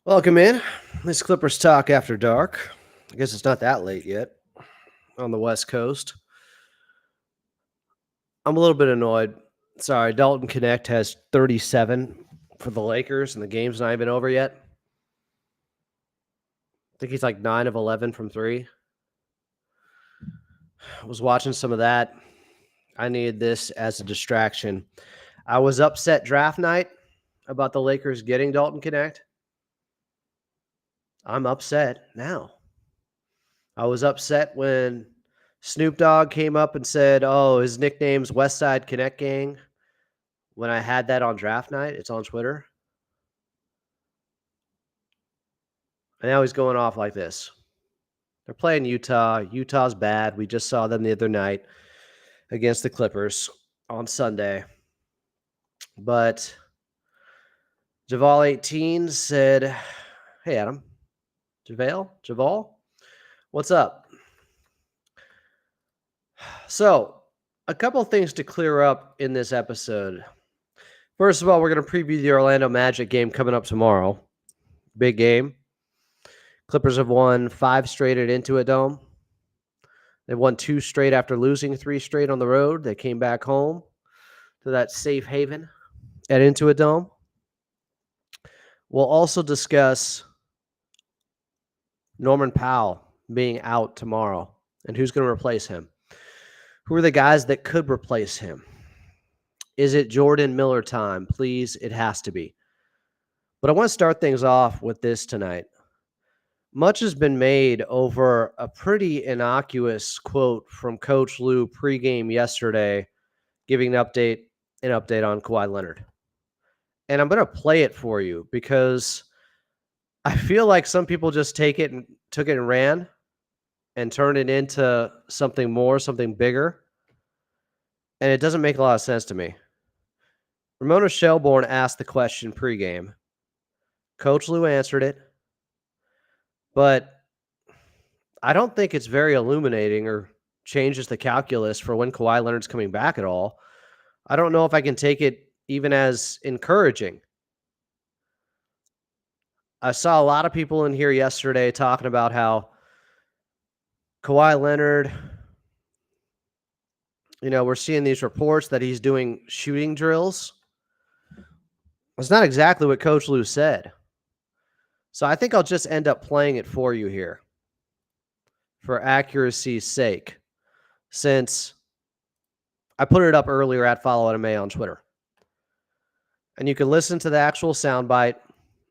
Welcome in. This Clippers talk after dark. I guess it's not that late yet on the West Coast. I'm a little bit annoyed. Sorry, Dalton Connect has 37 for the Lakers, and the game's not even over yet. I think he's like 9 of 11 from three. I was watching some of that. I needed this as a distraction. I was upset draft night about the Lakers getting Dalton Connect. I'm upset now. I was upset when Snoop Dogg came up and said, "Oh, his nickname's West Side Connect Gang." When I had that on draft night, it's on Twitter. And now he's going off like this. They're playing Utah. Utah's bad. We just saw them the other night against the Clippers on Sunday. But Javal18 said, "Hey, Adam. Javal, what's up?" So, a couple things to clear up in this episode. First of all, we're going to preview the Orlando Magic game coming up tomorrow. Big game. Clippers have won 5 straight at Intuit Dome. They've won 2 straight after losing 3 straight on the road. They came back home to that safe haven at Intuit Dome. We'll also discuss Norman Powell being out tomorrow and who's going to replace him. Who are the guys that could replace him? Is it Jordan Miller time? Please, it has to be. But I want to start things off with this tonight. Much has been made over a pretty innocuous quote from Coach Lue pregame yesterday, giving an update on Kawhi Leonard. And I'm going to play it for you because I feel like some people just took it and ran and turned it into something more, something bigger. And it doesn't make a lot of sense to me. Ramona Shelbourne asked the question pregame. Coach Lue answered it. But I don't think it's very illuminating or changes the calculus for when Kawhi Leonard's coming back at all. I don't know if I can take it even as encouraging. I saw a lot of people in here yesterday talking about how Kawhi Leonard, we're seeing these reports that he's doing shooting drills. That's not exactly what Coach Lue said. So I think I'll just end up playing it for you here for accuracy's sake, since I put it up earlier at Follow Anime on Twitter. And you can listen to the actual soundbite,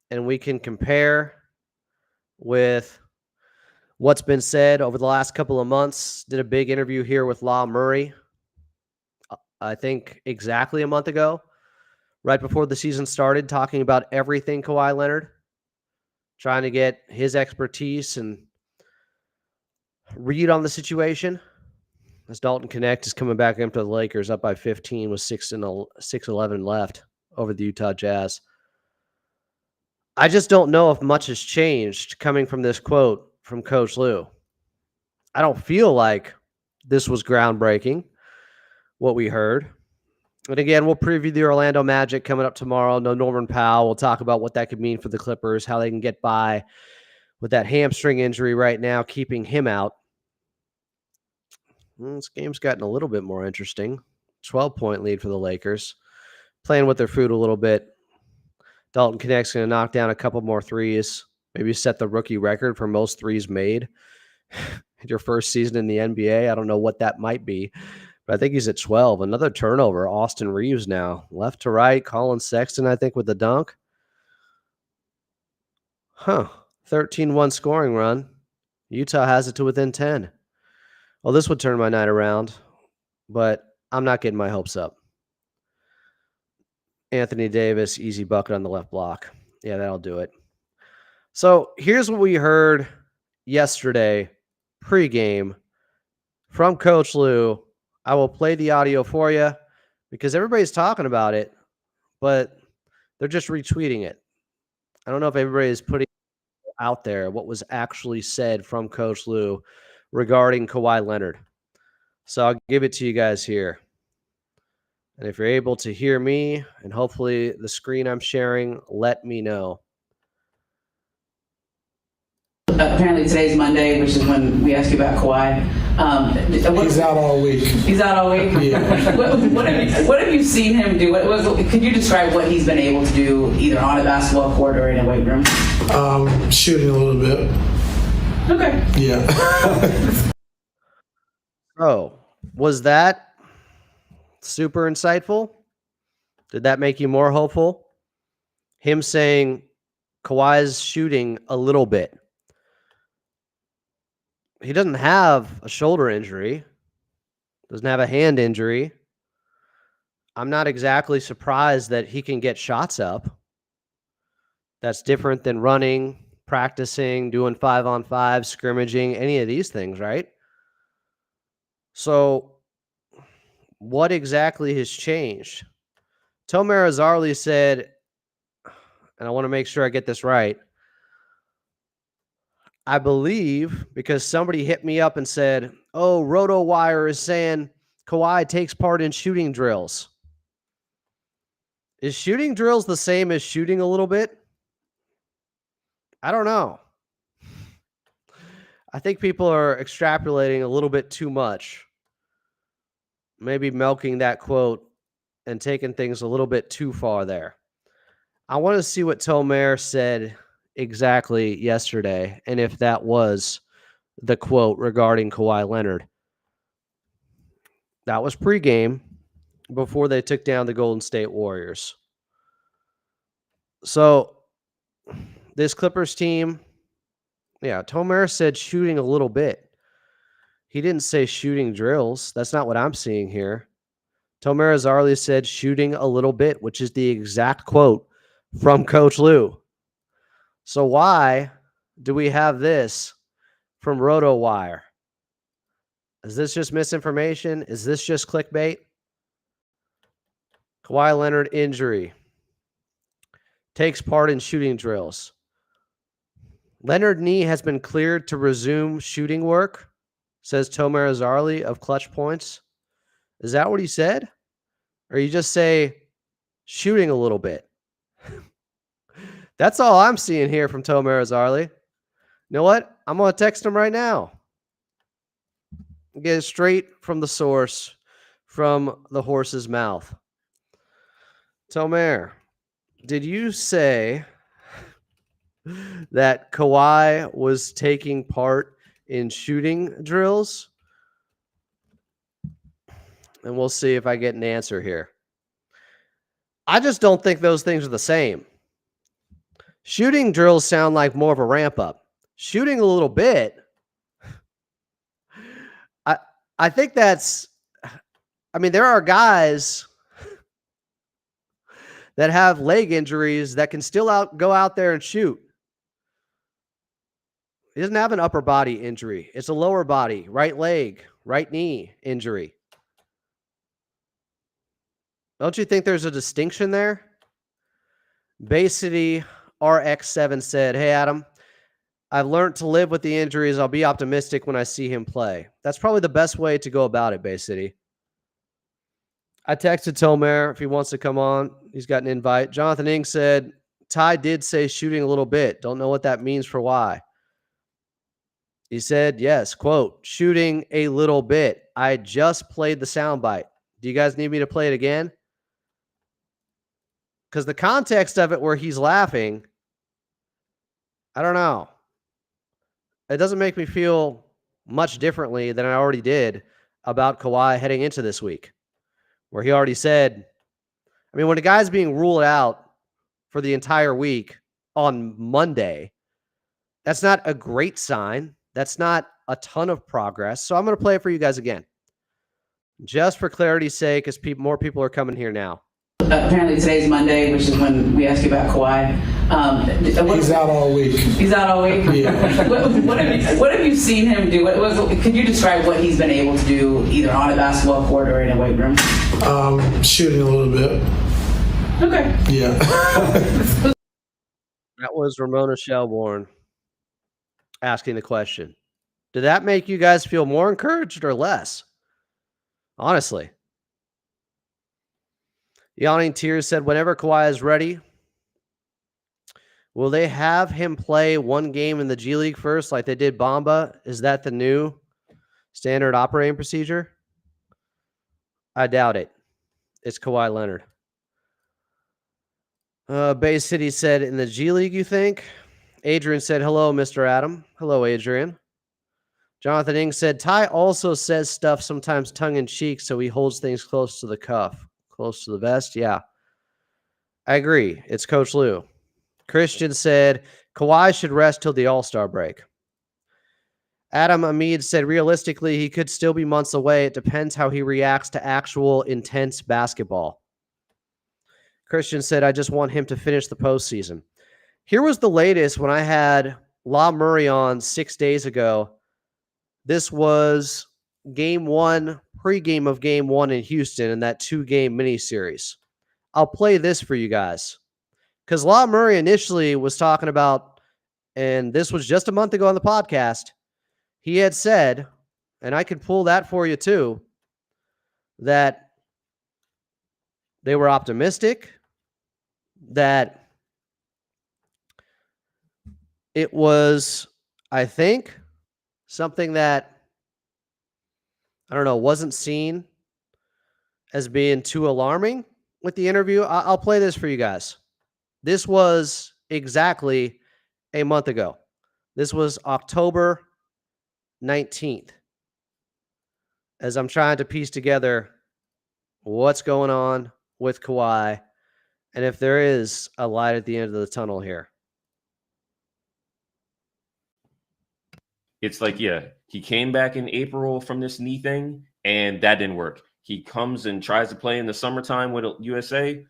and we can compare with what's been said over the last couple of months. Did a big interview here with Law Murray, I think exactly a month ago, right before the season started, talking about everything Kawhi Leonard, trying to get his expertise and read on the situation. As Dalton Connect is coming back into the Lakers up by 15 with 6:11 left over the Utah Jazz. I just don't know if much has changed coming from this quote from Coach Lue. I don't feel like this was groundbreaking, what we heard. And again, we'll preview the Orlando Magic coming up tomorrow. No Norman Powell. We'll talk about what that could mean for the Clippers, how they can get by with that hamstring injury right now, keeping him out. This game's gotten a little bit more interesting. 12-point lead for the Lakers. Playing with their food a little bit. Dalton Connect's going to knock down a couple more threes. Maybe set the rookie record for most threes made. Your first season in the NBA. I don't know what that might be, but I think he's at 12. Another turnover. Austin Reeves now. Left to right. Colin Sexton, I think, with the dunk. 13-1 scoring run. Utah has it to within 10. Well, this would turn my night around, but I'm not getting my hopes up. Anthony Davis, easy bucket on the left block. Yeah, that'll do it. So here's what we heard yesterday pregame from Coach Lue. I will play the audio for you because everybody's talking about it, but they're just retweeting it. I don't know if everybody is putting out there what was actually said from Coach Lue regarding Kawhi Leonard. So I'll give it to you guys here. And if you're able to hear me and hopefully the screen I'm sharing, let me know. apparently today's Monday, which is when we ask you about Kawhi. He's out all week. He's out all week? Yeah. What have you seen him do? Could you describe what he's been able to do either on a basketball court or in a weight room? Shooting a little bit. Okay. Yeah. Oh, was that super insightful? Did that make you more hopeful? Him saying Kawhi's shooting a little bit. He doesn't have a shoulder injury, doesn't have a hand injury. I'm not exactly surprised that he can get shots up. That's different than running, practicing, doing 5-on-5, scrimmaging, any of these things, right? So what exactly has changed? Tomer Azarli said, and I want to make sure I get this right, I believe, because somebody hit me up and said, oh, RotoWire is saying Kawhi takes part in shooting drills. Is shooting drills the same as shooting a little bit? I don't know. I think people are extrapolating a little bit too much. Maybe milking that quote and taking things a little bit too far there. I want to see what Tomer said exactly yesterday, and if that was the quote regarding Kawhi Leonard. That was pregame before they took down the Golden State Warriors. So this Clippers team, yeah, Tomer said shooting a little bit. He didn't say shooting drills. That's not what I'm seeing here. Tomer Azarli said shooting a little bit, which is the exact quote from Coach Lou. So why do we have this from RotoWire? Is this just misinformation? Is this just clickbait? Kawhi Leonard injury. Takes part in shooting drills. Leonard knee has been cleared to resume shooting work, says Tomer Azarli of Clutch Points. Is that what he said? Or you just say shooting a little bit? That's all I'm seeing here from Tomer Azarli. You know what? I'm going to text him right now. Get it straight from the source, from the horse's mouth. Tomer, did you say that Kawhi was taking part in shooting drills? And we'll see if I get an answer here. I just don't think those things are the same. Shooting drills sound like more of a ramp up. Shooting a little bit, I think that's, I mean, there are guys that have leg injuries that can still go out there and shoot. He doesn't have an upper body injury. It's a lower body, right leg, right knee injury. Don't you think there's a distinction there? Bay City RX7 said, hey, Adam, I've learned to live with the injuries. I'll be optimistic when I see him play. That's probably the best way to go about it, Bay City. I texted Tomer if he wants to come on. He's got an invite. Jonathan Ing said, Ty did say shooting a little bit. Don't know what that means for why. He said, yes, quote, shooting a little bit. I just played the soundbite. Do you guys need me to play it again? Because the context of it where he's laughing, I don't know. It doesn't make me feel much differently than I already did about Kawhi heading into this week, where he already said, I mean, when a guy's being ruled out for the entire week on Monday, that's not a great sign. That's not a ton of progress. So I'm going to play it for you guys again, just for clarity's sake, because more people are coming here now. Apparently today's Monday, which is when we ask you about Kawhi. He's out all week. He's out all week? Yeah. What have you seen him do? Could you describe what he's been able to do either on a basketball court or in a weight room? Shooting a little bit. Okay. Yeah. That was Ramona Shelbourne asking the question. Did that make you guys feel more encouraged or less? Honestly. Yawning Tears said, whenever Kawhi is ready, Will they have him play one game in the G League first like they did Bamba? Is that the new standard operating procedure? I doubt it. It's Kawhi Leonard. Bay City said, in the G League, you think? Adrian said, hello, Mr. Adam. Hello, Adrian. Jonathan Ing said, Ty also says stuff sometimes tongue-in-cheek, so he holds things close to the cuff. Close to the vest? Yeah. I agree. It's Coach Lou. Christian said, Kawhi should rest till the All-Star break. Adam Amid said, realistically, he could still be months away. It depends how he reacts to actual intense basketball. Christian said, I just want him to finish the postseason. Here was the latest when I had La Murray on 6 days ago. This was game one, pregame of game one in Houston in that 2-game miniseries. I'll play this for you guys. Because La Murray initially was talking about, and this was just a month ago on the podcast, he had said, and I could pull that for you too, that they were optimistic, that it was, I think, something that, I don't know, wasn't seen as being too alarming with the interview. I'll play this for you guys. This was exactly a month ago. This was October 19th. As I'm trying to piece together what's going on with Kawhi and if there is a light at the end of the tunnel here. It's like, yeah, he came back in April from this knee thing, and that didn't work. He comes and tries to play in the summertime with USA,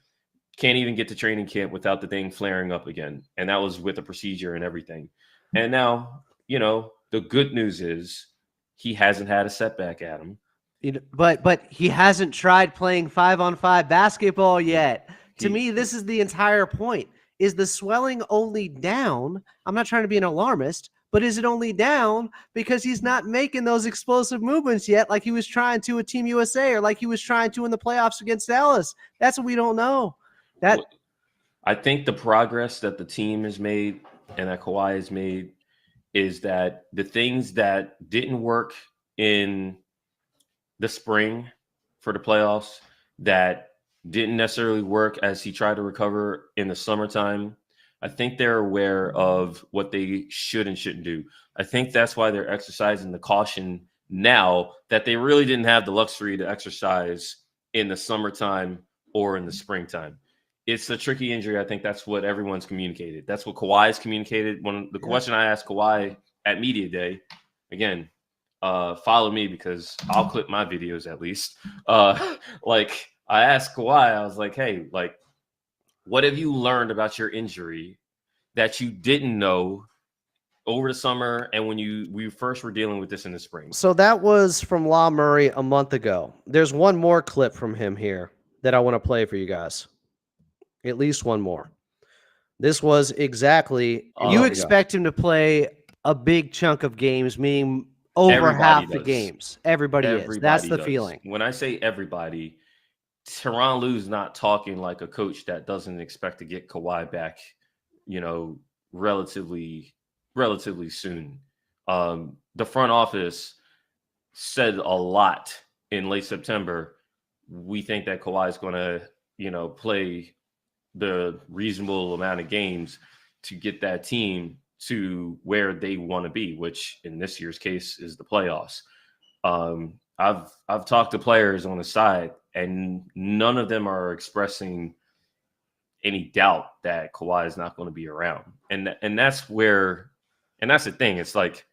can't even get to training camp without the thing flaring up again. And that was with a procedure and everything. And now, the good news is he hasn't had a setback, Adam. But he hasn't tried playing 5-on-5 basketball yet. To me, this is the entire point. Is the swelling only down? I'm not trying to be an alarmist, but is it only down because he's not making those explosive movements yet like he was trying to with Team USA or like he was trying to in the playoffs against Dallas? That's what we don't know. I think the progress that the team has made and that Kawhi has made is that the things that didn't work in the spring for the playoffs, that didn't necessarily work as he tried to recover in the summertime, I think they're aware of what they should and shouldn't do. I think that's why they're exercising the caution now that they really didn't have the luxury to exercise in the summertime or in the springtime. It's a tricky injury. I think that's what everyone's communicated. That's what Kawhi's communicated. Question I asked Kawhi at Media Day, again, follow me because I'll clip my videos at least. I asked Kawhi, I was like, hey, what have you learned about your injury that you didn't know over the summer and when we first were dealing with this in the spring? So that was from La Murray a month ago. There's one more clip from him here that I want to play for you guys. At least one more. This was exactly, you expect him to play a big chunk of games, meaning over half the games. Everybody is. That's the feeling. When I say everybody, Tyronn Lue's not talking like a coach that doesn't expect to get Kawhi back, relatively soon. The front office said a lot in late September. We think that Kawhi is going to, play the reasonable amount of games to get that team to where they want to be, which in this year's case is the playoffs. I've talked to players on the side, and none of them are expressing any doubt that Kawhi is not going to be around. And that's the thing. It's like,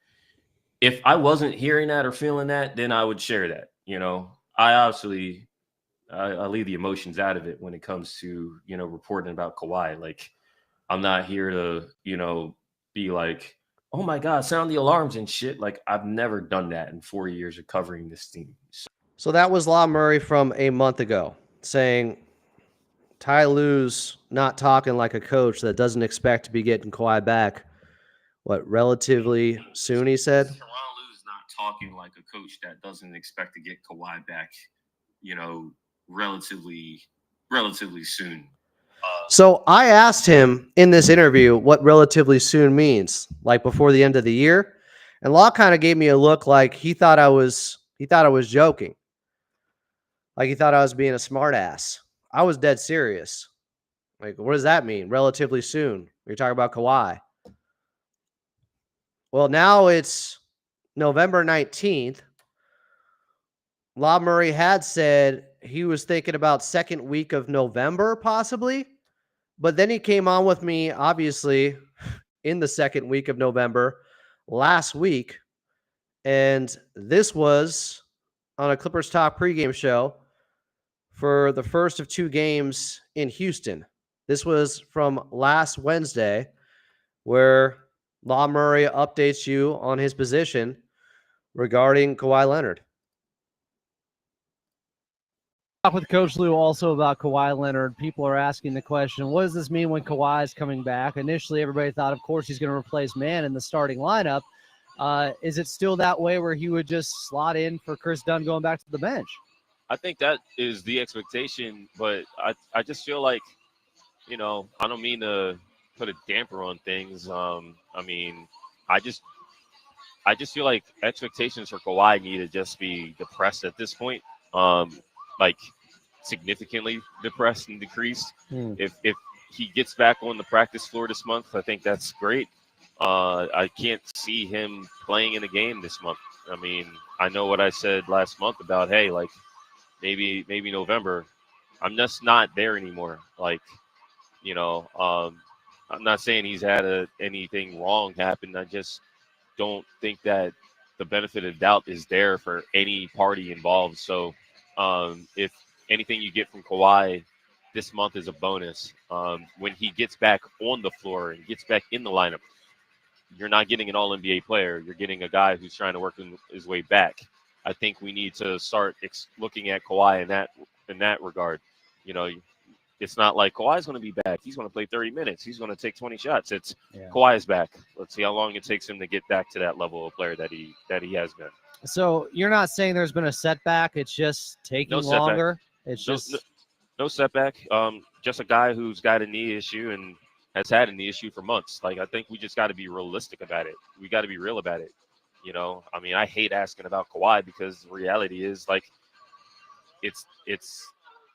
if I wasn't hearing that or feeling that, then I would share that. I leave the emotions out of it when it comes to, reporting about Kawhi. I'm not here to, be like, oh my God, sound the alarms and shit. I've never done that in 4 years of covering this team. So that was La Murray from a month ago saying Ty Lue's not talking like a coach that doesn't expect to be getting Kawhi back. Relatively soon, he said? Tyronn Lue's not talking like a coach that doesn't expect to get Kawhi back, relatively soon. So I asked him in this interview what relatively soon means, like before the end of the year. And Law kind of gave me a look like he thought I was joking. Like he thought I was being a smart ass. I was dead serious. Like, what does that mean? Relatively soon. You're talking about Kawhi. Well, now it's November 19th. Lob Murray had said he was thinking about second week of November, possibly. But then he came on with me, obviously, in the second week of November last week. And this was on a Clippers Talk pregame show for the first of 2 games in Houston. This was from last Wednesday, where Law Murray updates you on his position regarding Kawhi Leonard. Talk with Coach Lou also about Kawhi Leonard. People are asking the question, what does this mean when Kawhi is coming back? Initially, everybody thought, of course, he's going to replace Mann in the starting lineup. Is it still that way where he would just slot in for Chris Dunn going back to the bench? I think that is the expectation, but I just feel like, I don't mean to put a damper on things. I just feel like expectations for Kawhi need to just be depressed at this point. Like significantly depressed and decreased. If he gets back on the practice floor this month, I think that's great. I can't see him playing in a game this month. I mean, I know what I said last month about, hey, like maybe November. I'm just not there anymore. Like, I'm not saying he's had anything wrong happen. I just don't think that the benefit of doubt is there for any party involved. So if anything you get from Kawhi this month is a bonus. When he gets back on the floor and gets back in the lineup, you're not getting an all-NBA player. You're getting a guy who's trying to work his way back. I think we need to start looking at Kawhi in that regard. It's not like Kawhi's going to be back. He's going to play 30 minutes. He's going to take 20 shots. It's Kawhi's back. Let's see how long it takes him to get back to that level of player that he has been. So you're not saying there's been a setback. It's just taking longer. It's just no setback. Just a guy who's got a knee issue and has had a knee issue for months. Like, I think we just got to be realistic about it. We got to be real about it. I hate asking about Kawhi because the reality is, like, it's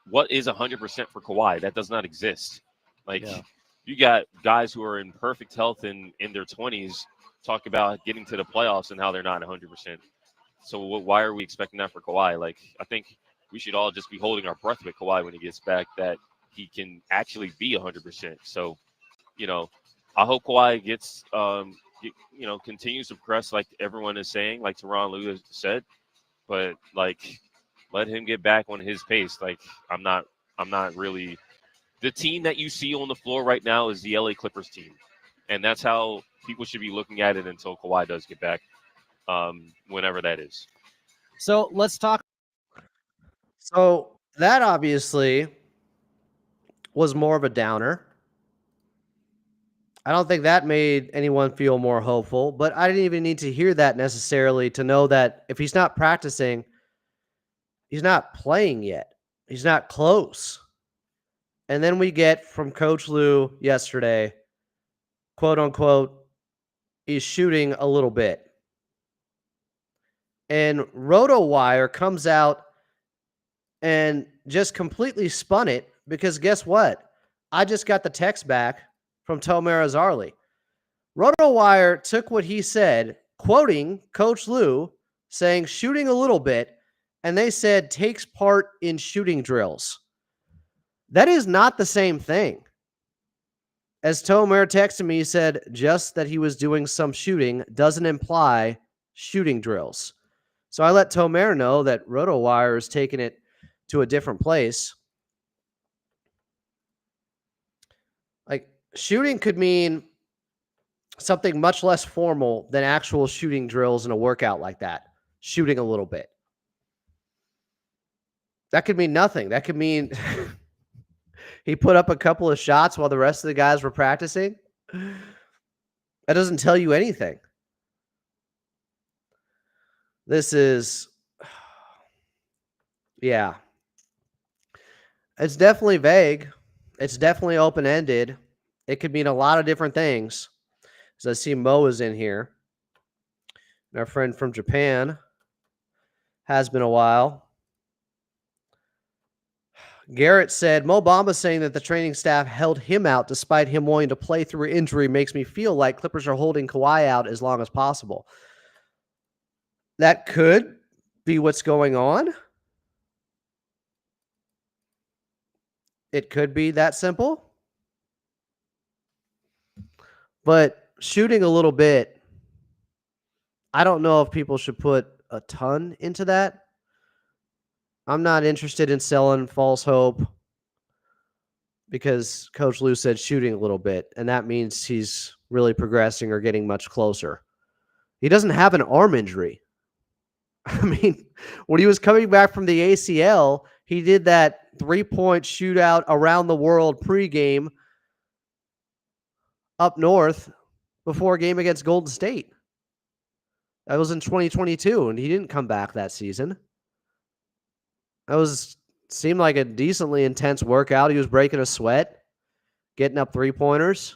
what is 100% for Kawhi? That does not exist. Like, you got guys who are in perfect health in their 20s talk about getting to the playoffs and how they're not 100%. So why are we expecting that for Kawhi? Like, I think we should all just be holding our breath with Kawhi when he gets back, that he can actually be 100%. So, I hope Kawhi gets, continues to progress like everyone is saying, like Teron Lue said, but like, let him get back on his pace. Like, I'm not really the team that you see on the floor right now is the LA Clippers team. And that's how people should be looking at it until Kawhi does get back, whenever that is. So let's talk. So that obviously was more of a downer. I don't think that made anyone feel more hopeful, but I didn't even need to hear that necessarily to know that if he's not practicing, he's not playing yet. He's not close. And then we get from Coach Lue yesterday, quote unquote, he's shooting a little bit. And RotoWire comes out and just completely spun it because guess what? I just got the text back from Tomer Azarly. RotoWire took what he said, quoting Coach Lue, saying shooting a little bit, and they said takes part in shooting drills. That is not the same thing. As Tomer texted me, he said just that he was doing some shooting doesn't imply shooting drills. So I let Tomer know that RotoWire is taking it to a different place. Like, shooting could mean something much less formal than actual shooting drills in a workout like that. Shooting a little bit. That could mean nothing. That could mean he put up a couple of shots while the rest of the guys were practicing. That doesn't tell you anything. This is, yeah. It's definitely vague. It's definitely open-ended. It could mean a lot of different things. As I see Mo is in here. And our friend from Japan. Has been a while. Garrett said, Mo Bamba saying that the training staff held him out despite him wanting to play through injury makes me feel like Clippers are holding Kawhi out as long as possible. That could be what's going on. It could be that simple. But shooting a little bit, I don't know if people should put a ton into that. I'm not interested in selling false hope because Coach Lue said shooting a little bit, and that means he's really progressing or getting much closer. He doesn't have an arm injury. I mean, when he was coming back from the ACL, he did that three-point shootout around the world pregame up north before a game against Golden State. That was in 2022, and he didn't come back that season. That seemed like a decently intense workout. He was breaking a sweat, getting up three-pointers.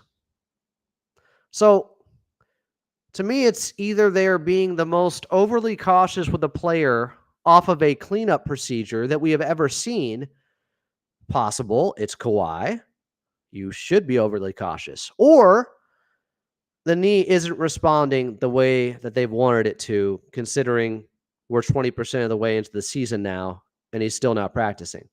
So, to me, it's either they're being the most overly cautious with a player off of a cleanup procedure that we have ever seen. Possible. It's Kawhi. You should be overly cautious. Or the knee isn't responding the way that they've wanted it to, considering we're 20% of the way into the season now, and he's still not practicing.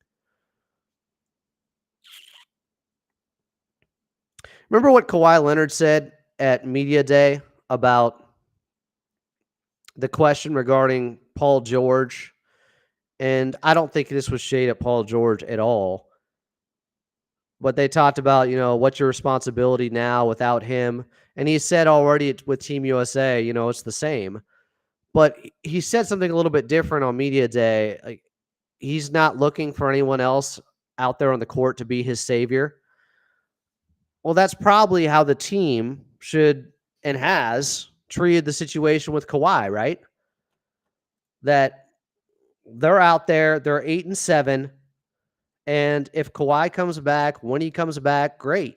Remember what Kawhi Leonard said at Media Day about the question regarding Paul George? And I don't think this was shade at Paul George at all. But they talked about, what's your responsibility now without him? And he said already with Team USA, it's the same. But he said something a little bit different on Media Day. Like, he's not looking for anyone else out there on the court to be his savior. Well, that's probably how the team should and has treated the situation with Kawhi, right? That they're out there, they're 8-7. And if Kawhi comes back, when he comes back, great.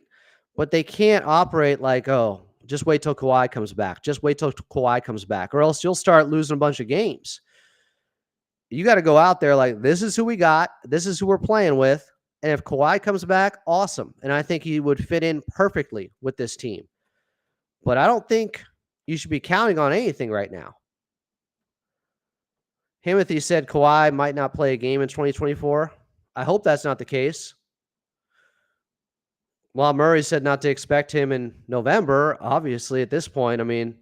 But they can't operate like, oh, just wait till Kawhi comes back. Just wait till Kawhi comes back, or else you'll start losing a bunch of games. You got to go out there like, this is who we got. This is who we're playing with. And if Kawhi comes back, awesome. And I think he would fit in perfectly with this team. But I don't think you should be counting on anything right now. Timothy said Kawhi might not play a game in 2024. I hope that's not the case. While Murray said not to expect him in November, obviously at this point, I mean,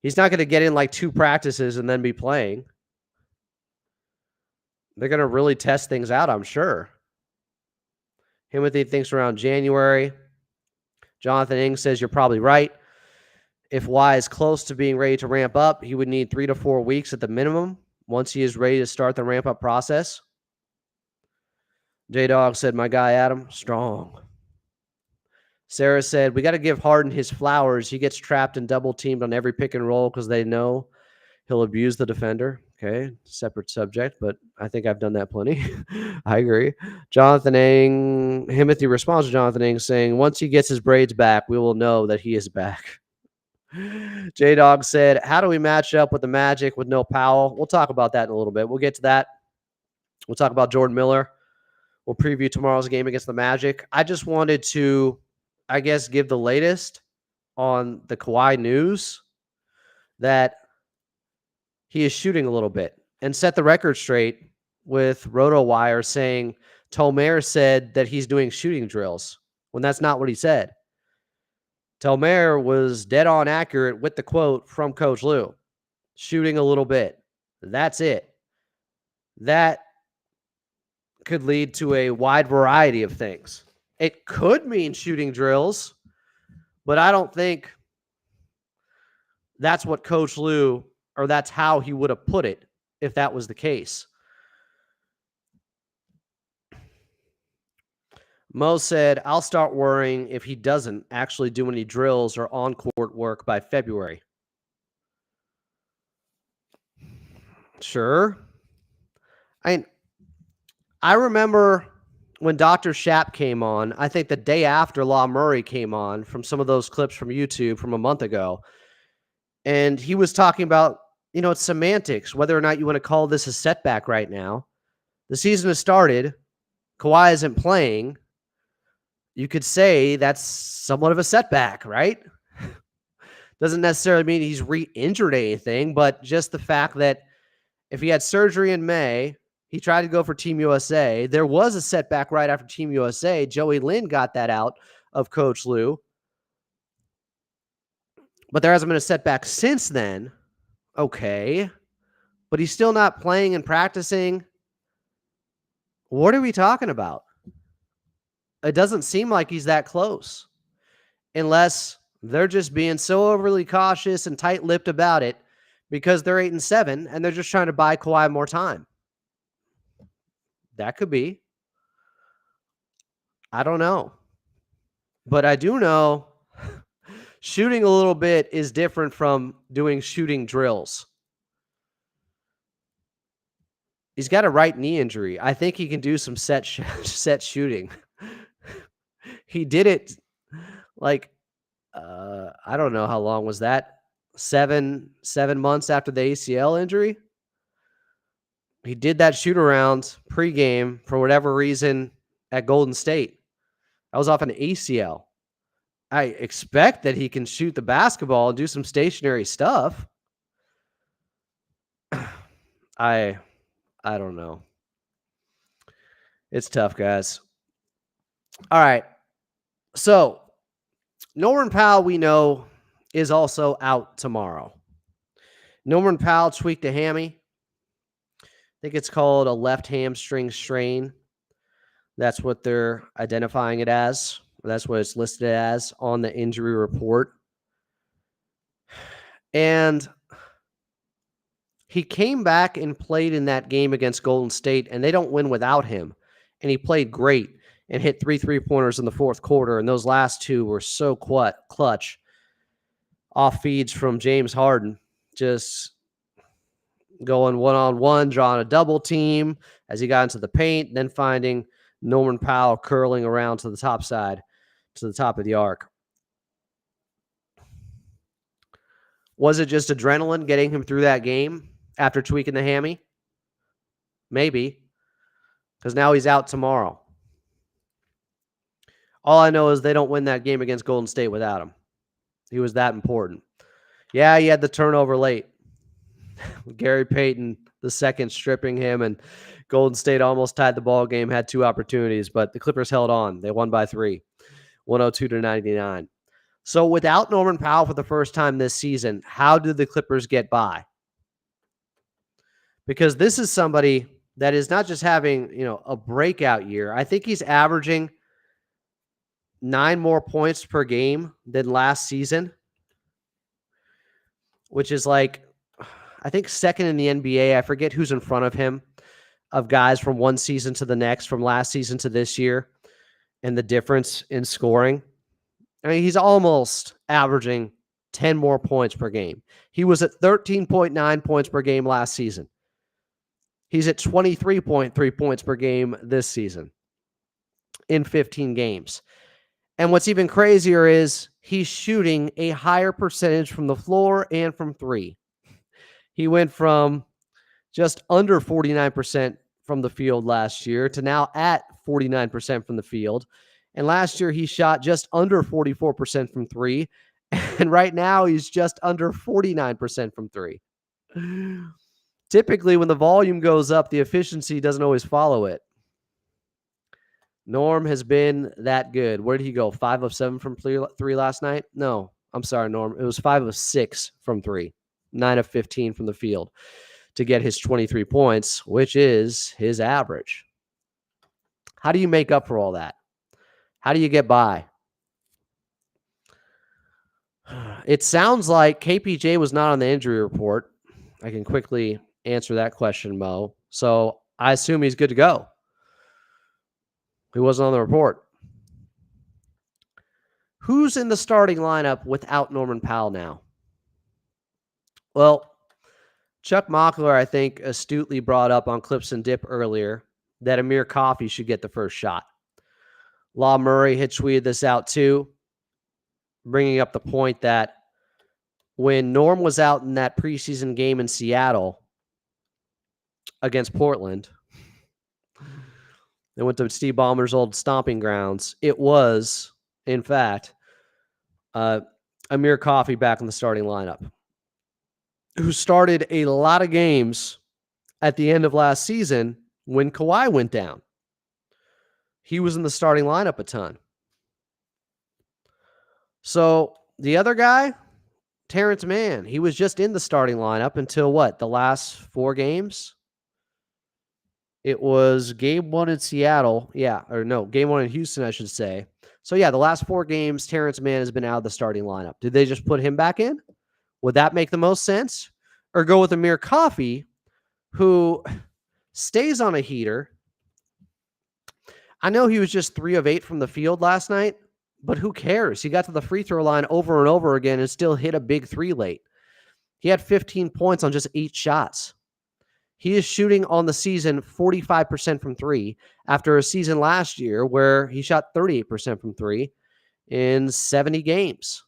he's not going to get in like 2 practices and then be playing. They're going to really test things out, I'm sure. Timothy thinks around January. Jonathan Ing says you're probably right. If Y is close to being ready to ramp up, he would need 3 to 4 weeks at the minimum once he is ready to start the ramp-up process. J-Dog said, my guy Adam, strong. Sarah said, we got to give Harden his flowers. He gets trapped and double-teamed on every pick and roll because they know he'll abuse the defender. Okay, separate subject, but I think I've done that plenty. I agree. Jonathan Ing, Timothy responds to Jonathan Ing saying, once he gets his braids back, we will know that he is back. J-Dog said, how do we match up with the Magic with no Powell? We'll talk about that in a little bit. We'll get to that. We'll talk about Jordan Miller. We'll preview tomorrow's game against the Magic. I just wanted to, I guess, give the latest on the Kawhi news that he is shooting a little bit and set the record straight with RotoWire saying Tomer said that he's doing shooting drills when that's not what he said. Tomer was dead on accurate with the quote from Coach Lue. Shooting a little bit. That's it. That could lead to a wide variety of things. It could mean shooting drills, but I don't think that's what Coach Lue, or that's how he would have put it if that was the case. Mo said, I'll start worrying if he doesn't actually do any drills or on-court work by February. Sure. I remember when Dr. Shapp came on, I think the day after Law Murray came on from some of those clips from YouTube from a month ago, and he was talking about, it's semantics, whether or not you want to call this a setback right now. The season has started. Kawhi isn't playing. You could say that's somewhat of a setback, right? Doesn't necessarily mean he's re-injured anything, but just the fact that if he had surgery in May, he tried to go for Team USA. There was a setback right after Team USA. Joey Lynn got that out of Coach Lue. But there hasn't been a setback since then. Okay. But he's still not playing and practicing. What are we talking about? It doesn't seem like he's that close. Unless they're just being so overly cautious and tight-lipped about it because they're 8-7 and they're just trying to buy Kawhi more time. That could be. I don't know. But I do know shooting a little bit is different from doing shooting drills. He's got a right knee injury. I think he can do some set shooting. He did it like, I don't know how long was that? 7 months after the ACL injury? He did that shoot around pregame for whatever reason at Golden State. I was off an ACL. I expect that he can shoot the basketball and do some stationary stuff. I don't know. It's tough, guys. All right. So, Norman Powell, we know, is also out tomorrow. Norman Powell tweaked a hammy. I think it's called a left hamstring strain. That's what they're identifying it as. That's what it's listed as on the injury report. And he came back and played in that game against Golden State, and they don't win without him. And he played great and hit 3 3-pointers in the fourth quarter, and those last two were so clutch. Off feeds from James Harden, just going one-on-one, drawing a double team as he got into the paint, then finding Norman Powell curling around to the top side, to the top of the arc. Was it just adrenaline getting him through that game after tweaking the hammy? Maybe, because now he's out tomorrow. All I know is they don't win that game against Golden State without him. He was that important. Yeah, he had the turnover late. Gary Payton, the second, stripping him, and Golden State almost tied the ball game, had 2 opportunities, but the Clippers held on. They won by 3, 102-99. So without Norman Powell for the first time this season, how did the Clippers get by? Because this is somebody that is not just having, a breakout year. I think he's averaging 9 more points per game than last season, which is like, I think second in the NBA. I forget who's in front of him, of guys from one season to the next, from last season to this year, and the difference in scoring. I mean, he's almost averaging 10 more points per game. He was at 13.9 points per game last season. He's at 23.3 points per game this season in 15 games. And what's even crazier is he's shooting a higher percentage from the floor and from 3. He went from just under 49% from the field last year to now at 49% from the field. And last year he shot just under 44% from 3. And right now he's just under 49% from 3. Typically, when the volume goes up, the efficiency doesn't always follow it. Norm has been that good. Where did he go? 5 of 7 from 3 last night? No, I'm sorry, Norm. It was 5 of 6 from 3. 9 of 15 from the field to get his 23 points, which is his average. How do you make up for all that? How do you get by? It sounds like KPJ was not on the injury report. I can quickly answer that question, Mo. So I assume he's good to go. He wasn't on the report. Who's in the starting lineup without Norman Powell now? Well, Chuck Mockler, I think, astutely brought up on Clips and Dip earlier that Amir Coffey should get the first shot. Law Murray had tweeted this out too, bringing up the point that when Norm was out in that preseason game in Seattle against Portland, they went to Steve Ballmer's old stomping grounds. It was, in fact, Amir Coffey back in the starting lineup, who started a lot of games at the end of last season when Kawhi went down. He was in the starting lineup a ton. So the other guy, Terrence Mann, he was just in the starting lineup until what? The last 4 games? It was game 1 in Seattle. Yeah, or no, game 1 in Houston, I should say. So yeah, the last 4 games, Terrence Mann has been out of the starting lineup. Did they just put him back in? Would that make the most sense? Or go with Amir Coffey, who stays on a heater. I know he was just 3 of 8 from the field last night, but who cares? He got to the free throw line over and over again and still hit a big 3 late. He had 15 points on just 8 shots. He is shooting on the season 45% from 3 after a season last year where he shot 38% from 3 in 70 games.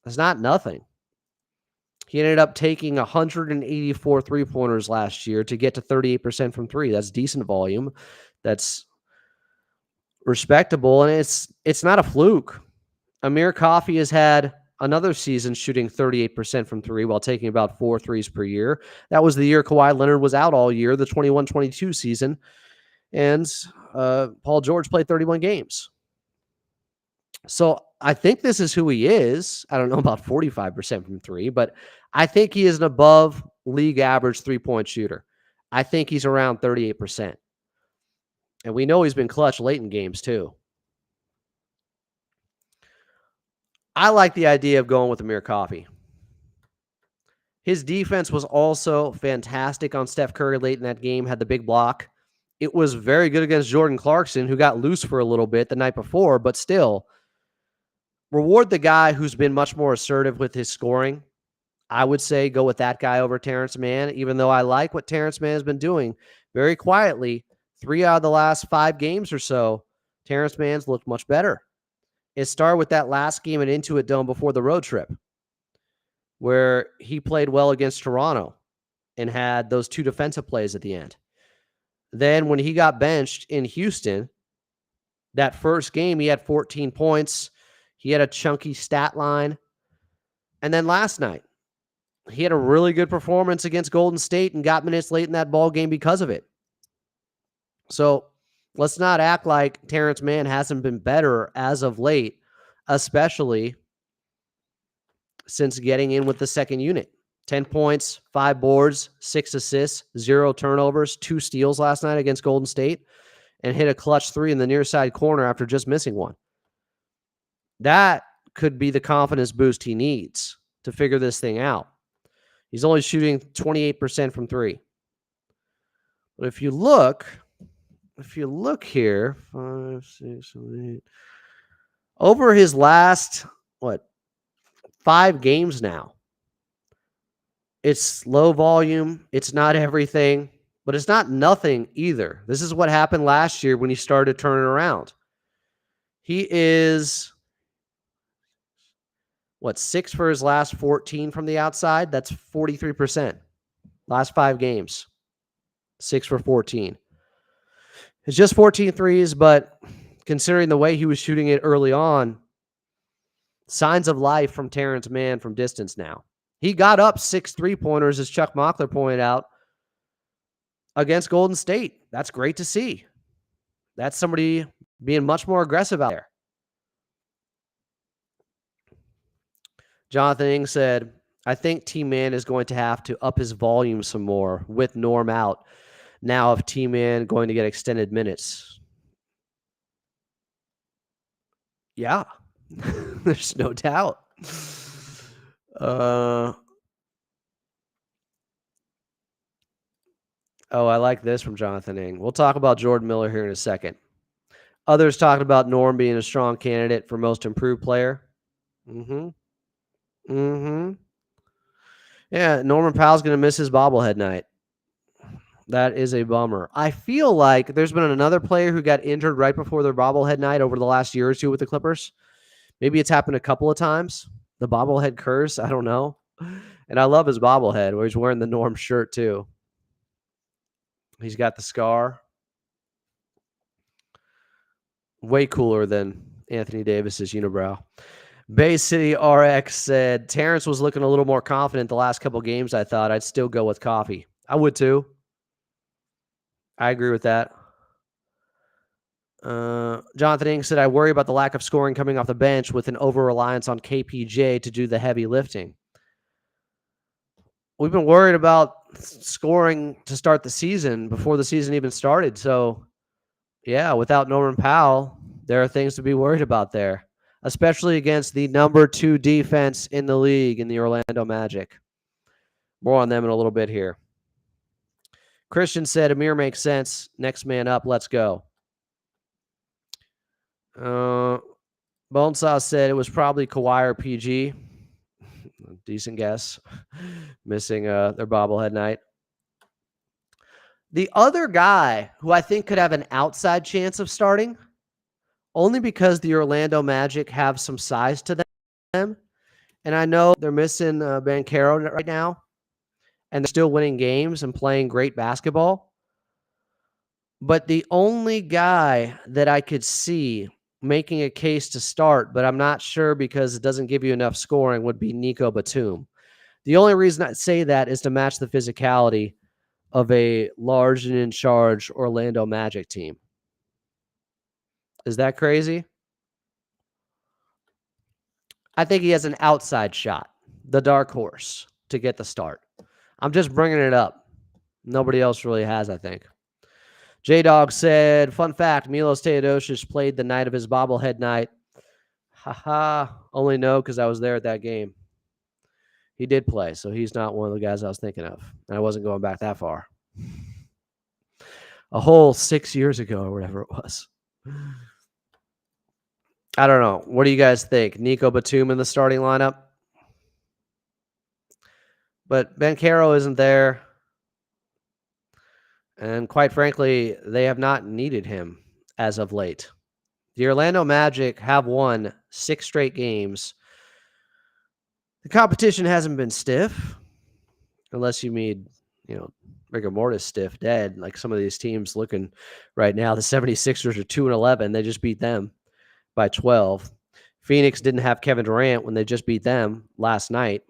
That's not nothing. He ended up taking 184 3-pointers last year to get to 38% from 3. That's decent volume. That's respectable, and it's not a fluke. Amir Coffey has had another season shooting 38% from 3 while taking about 4 threes per year. That was the year Kawhi Leonard was out all year, the 21-22 season, and Paul George played 31 games. So I think this is who he is. I don't know about 45% from 3, but I think he is an above league average 3-point shooter. I think he's around 38%. And we know he's been clutch late in games too. I like the idea of going with Amir Coffey. His defense was also fantastic on Steph Curry late in that game, had the big block. It was very good against Jordan Clarkson, who got loose for a little bit the night before, but still, reward the guy who's been much more assertive with his scoring. I would say go with that guy over Terrence Mann, even though I like what Terrence Mann has been doing very quietly. 3 out of the last 5 games or so, Terrence Mann's looked much better. It started with that last game at Intuit Dome before the road trip, where he played well against Toronto and had those 2 defensive plays at the end. Then when he got benched in Houston, that first game, he had 14 points. He had a chunky stat line. And then last night, he had a really good performance against Golden State and got minutes late in that ball game because of it. So let's not act like Terrence Mann hasn't been better as of late, especially since getting in with the second unit. 10 points, 5 boards, 6 assists, 0 turnovers, 2 steals last night against Golden State, and hit a clutch 3 in the near side corner after just missing one. That could be the confidence boost he needs to figure this thing out. He's only shooting 28% from 3. But if you look here, 5, 6, 7, 8, over his last, 5 games now, it's low volume. It's not everything, but it's not nothing either. This is what happened last year when he started turning around. He is 6 for his last 14 from the outside? That's 43%. Last 5 games, 6 for 14. It's just 14 threes, but considering the way he was shooting it early on, signs of life from Terrence Mann from distance now. He got up 6 3-pointers, as Chuck Mockler pointed out, against Golden State. That's great to see. That's somebody being much more aggressive out there. Jonathan Ing said, I think T-Man is going to have to up his volume some more with Norm out. Now if T-Man going to get extended minutes. Yeah, there's no doubt. I like this from Jonathan Ing. We'll talk about Jordan Miller here in a second. Others talked about Norm being a strong candidate for most improved player. Yeah, Norman Powell's going to miss his bobblehead night. That is a bummer. I feel like there's been another player who got injured right before their bobblehead night over the last year or two with the Clippers. Maybe it's happened a couple of times. The bobblehead curse, I don't know. And I love his bobblehead where he's wearing the Norm shirt too. He's got the scar. Way cooler than Anthony Davis's unibrow. Bay City RX said, Terrence was looking a little more confident the last couple games, I thought. I'd still go with Coffee. I would too. I agree with that. Jonathan Ing said, I worry about the lack of scoring coming off the bench with an over-reliance on KPJ to do the heavy lifting. We've been worried about scoring to start the season before the season even started. So, yeah, without Norman Powell, there are things to be worried about there, especially against the number 2 defense in the league in the Orlando Magic. More on them in a little bit here. Christian said, Amir makes sense. Next man up. Let's go. Bonesaw said it was probably Kawhi or PG. Decent guess. Missing their bobblehead night. The other guy who I think could have an outside chance of starting, only because the Orlando Magic have some size to them, and I know they're missing Banchero right now, and they're still winning games and playing great basketball. But the only guy that I could see making a case to start, but I'm not sure because it doesn't give you enough scoring, would be Nico Batum. The only reason I say that is to match the physicality of a large and in charge Orlando Magic team. Is that crazy? I think he has an outside shot, the dark horse, to get the start. I'm just bringing it up. Nobody else really has, I think. J-Dog said, fun fact, Milos Teodosic played the night of his bobblehead night. Haha, only know because I was there at that game. He did play, so he's not one of the guys I was thinking of. And I wasn't going back that far. A whole 6 years ago or whatever it was. I don't know. What do you guys think? Nico Batum in the starting lineup? But Banchero isn't there. And quite frankly, they have not needed him as of late. The Orlando Magic have won 6 straight games. The competition hasn't been stiff, unless you mean, rigor mortis stiff, dead, like some of these teams looking right now. The 76ers are 2-11. They just beat them by 12. Phoenix didn't have Kevin Durant when they just beat them last night.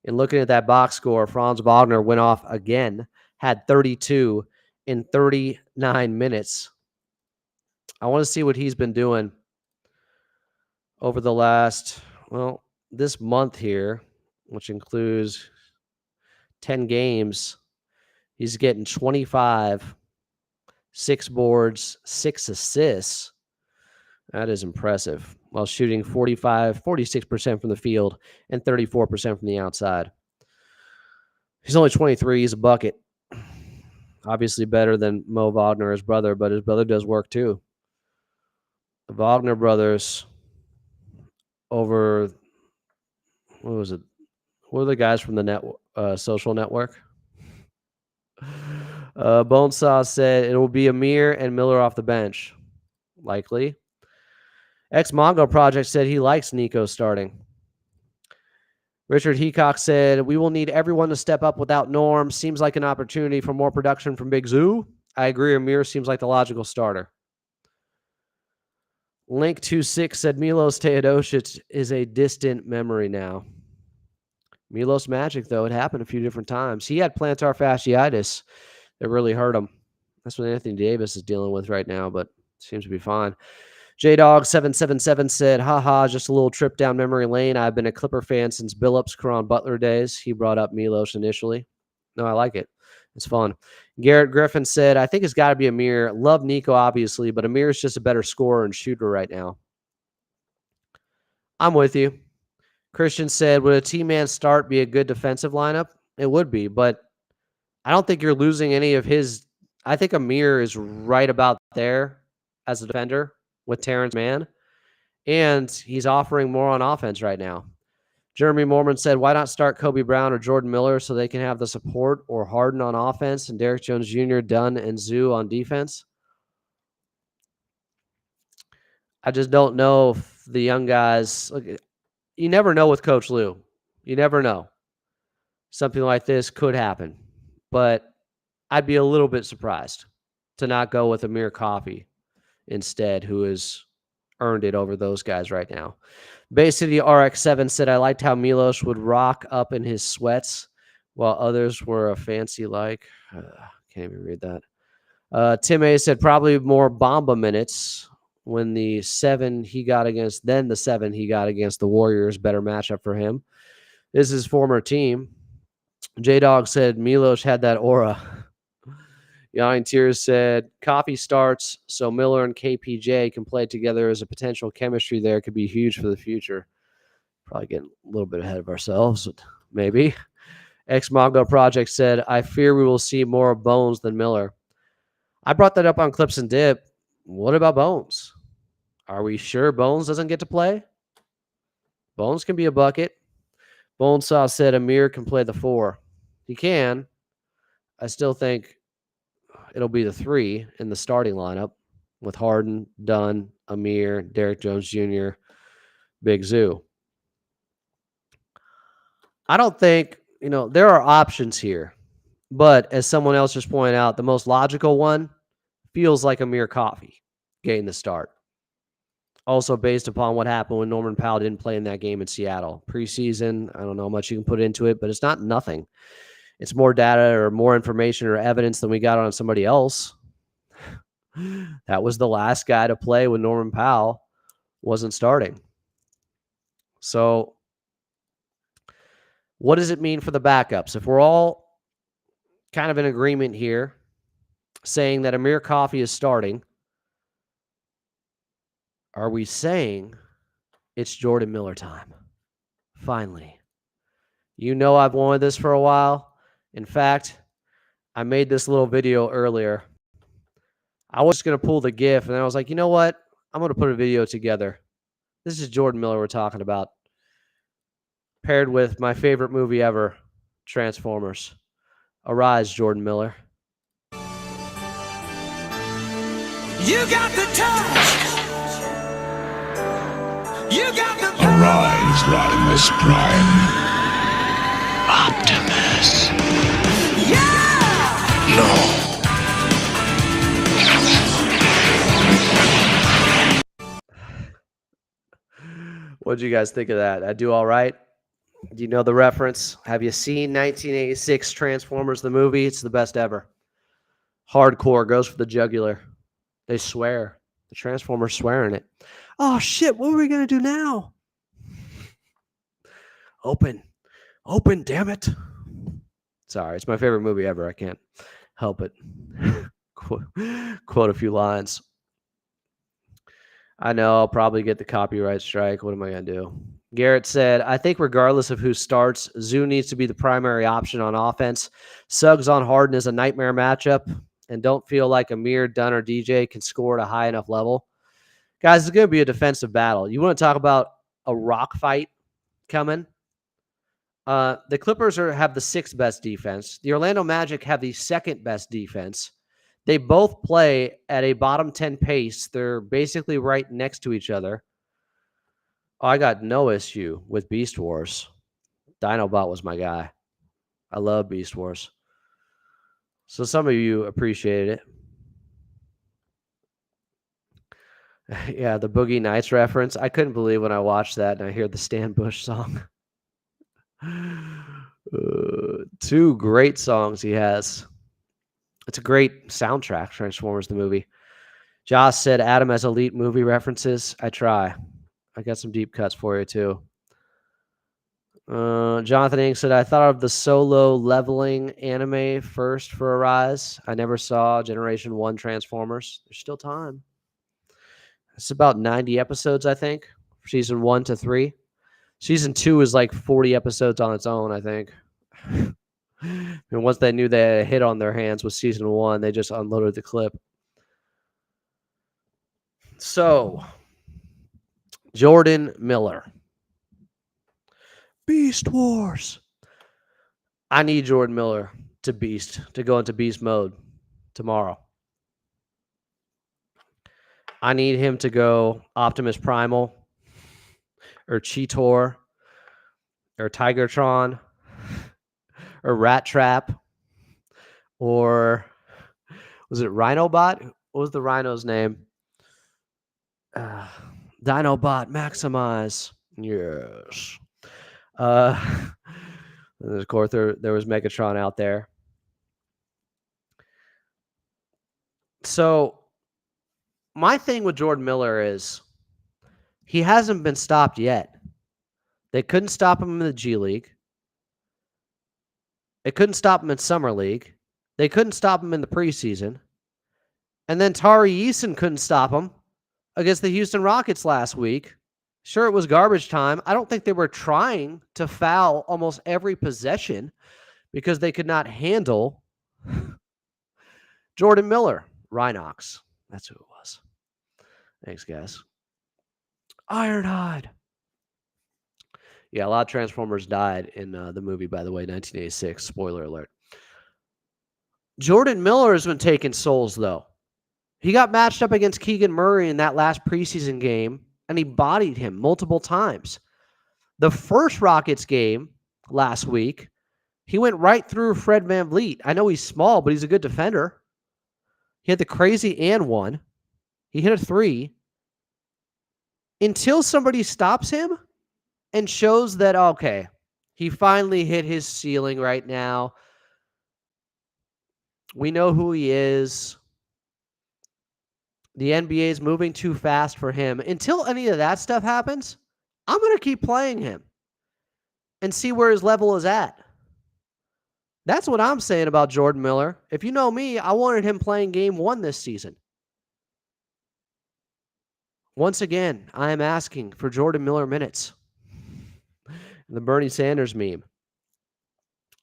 And looking at that box score, Franz Wagner went off again, had 32 in 39 minutes. I want to see what he's been doing over the last, this month here, which includes 10 games. He's getting 25, 6 boards, 6 assists. That is impressive. While shooting 46% from the field and 34% from the outside. He's only 23. He's a bucket. Obviously better than Mo Wagner, his brother, but his brother does work too. The Wagner brothers over, what was it? What are the guys from the social network? Bonesaw said it will be Amir and Miller off the bench. Likely. Ex-Mongo Project said he likes Nico starting. Richard Heacock said, we will need everyone to step up without Norm. Seems like an opportunity for more production from Big Zoo. I agree. Amir seems like the logical starter. Link26 said Milos Teodosic is a distant memory now. Milos Magic, though, it happened a few different times. He had plantar fasciitis that really hurt him. That's what Anthony Davis is dealing with right now, but seems to be fine. JDog777 said, haha, just a little trip down memory lane. I've been a Clipper fan since Billups, Caron Butler days. He brought up Milos initially. No, I like it. It's fun. Garrett Griffin said, I think it's got to be Amir. Love Nico, obviously, but Amir is just a better scorer and shooter right now. I'm with you. Christian said, would a T-man start be a good defensive lineup? It would be, but I don't think you're losing any of his. I think Amir is right about there as a defender with Terrence Mann, and he's offering more on offense right now. Jeremy Mormon said, why not start Kobe Brown or Jordan Miller so they can have the support, or Harden on offense and Derrick Jones Jr., Dunn, and Zoo on defense? I just don't know if the young guys, look, you never know with Coach Lue. You never know. Something like this could happen. But I'd be a little bit surprised to not go with Amir Coffey instead, who has earned it over those guys right now. Bay City RX7 said, I liked how Milos would rock up in his sweats while others were a fancy like. Can't even read that. Tim A said, probably more Bamba minutes when the 7 he got against, then the 7 he got against the Warriors. Better matchup for him. This is his former team. J-Dog said, Milos had that aura. Yawning Tears said, Coffee starts so Miller and KPJ can play together as a potential chemistry there could be huge for the future. Probably getting a little bit ahead of ourselves, maybe. Ex-Mongo Project said, I fear we will see more Bones than Miller. I brought that up on Clips and Dip. What about Bones? Are we sure Bones doesn't get to play? Bones can be a bucket. Bonesaw said Amir can play the 4. He can. I still think it'll be the 3 in the starting lineup with Harden, Dunn, Amir, Derrick Jones Jr., Big Zoo. I don't think, there are options here. But as someone else just pointed out, the most logical one feels like Amir Coffey getting the start. Also based upon what happened when Norman Powell didn't play in that game in Seattle. Preseason, I don't know how much you can put into it, but it's not nothing. It's more data or more information or evidence than we got on somebody else. That was the last guy to play when Norman Powell wasn't starting. So what does it mean for the backups? If we're all kind of in agreement here, saying that Amir Coffey is starting, are we saying it's Jordan Miller time? Finally. I've wanted this for a while. In fact, I made this little video earlier. I was going to pull the GIF, and then I was like, you know what? I'm going to put a video together. This is Jordan Miller we're talking about, paired with my favorite movie ever, Transformers. Arise, Jordan Miller. You got the touch. You got the power. Arise, Rodimus Prime. Optimus. Yeah! No. What'd you guys think of that? I do all right? Do you know the reference? Have you seen 1986 Transformers, the movie? It's the best ever. Hardcore, goes for the jugular. They swear. The Transformers swear in it. Oh, shit, what are we going to do now? Open, damn it. Sorry, it's my favorite movie ever. I can't help it. Quote a few lines. I know I'll probably get the copyright strike. What am I going to do? Garrett said, I think regardless of who starts, Zoo needs to be the primary option on offense. Suggs on Harden is a nightmare matchup, and don't feel like Amir, Dunn, or DJ can score at a high enough level. Guys, it's going to be a defensive battle. You want to talk about a rock fight coming? The Clippers have the 6th best defense. The Orlando Magic have the 2nd best defense. They both play at a bottom 10 pace. They're basically right next to each other. Oh, I got no issue with Beast Wars. Dinobot was my guy. I love Beast Wars. So some of you appreciated it. Yeah, the Boogie Nights reference. I couldn't believe when I watched that and I hear the Stan Bush song. 2 great songs he has. It's a great soundtrack, Transformers the movie. Josh said Adam has elite movie references. I try. I got some deep cuts for you, too. Jonathan Ing said, I thought of the solo leveling anime first for Arise. I never saw Generation 1 Transformers. There's still time. It's about 90 episodes, I think, season 1 to 3. Season 2 is like 40 episodes on its own, I think. And once they knew they had a hit on their hands with season 1, they just unloaded the clip. So, Jordan Miller. Beast Wars. I need Jordan Miller to go into beast mode tomorrow. I need him to go Optimus Primal or Cheetor or Tigertron or Rat Trap or was it Rhinobot? What was the rhino's name? Dinobot Maximize. Yes. And of course, there was Megatron out there. So my thing with Jordan Miller is he hasn't been stopped yet. They couldn't stop him in the G League. They couldn't stop him in Summer League. They couldn't stop him in the preseason. And then Tari Eason couldn't stop him against the Houston Rockets last week. Sure, it was garbage time. I don't think they were trying to foul almost every possession because they could not handle Jordan Miller. Rhinox. That's who it was. Thanks, guys. Ironhide. Yeah, a lot of Transformers died in the movie, by the way, 1986. Spoiler alert. Jordan Miller has been taking souls, though. He got matched up against Keegan Murray in that last preseason game, and he bodied him multiple times. The first Rockets game last week, he went right through Fred VanVleet. I know he's small, but he's a good defender. He had the crazy and one. He hit a three. Until somebody stops him and shows that, okay, he finally hit his ceiling right now. We know who he is. The NBA is moving too fast for him. Until any of that stuff happens, I'm going to keep playing him and see where his level is at. That's what I'm saying about Jordan Miller. If you know me, I wanted him playing game 1 this season. Once again, I am asking for Jordan Miller minutes. The Bernie Sanders meme.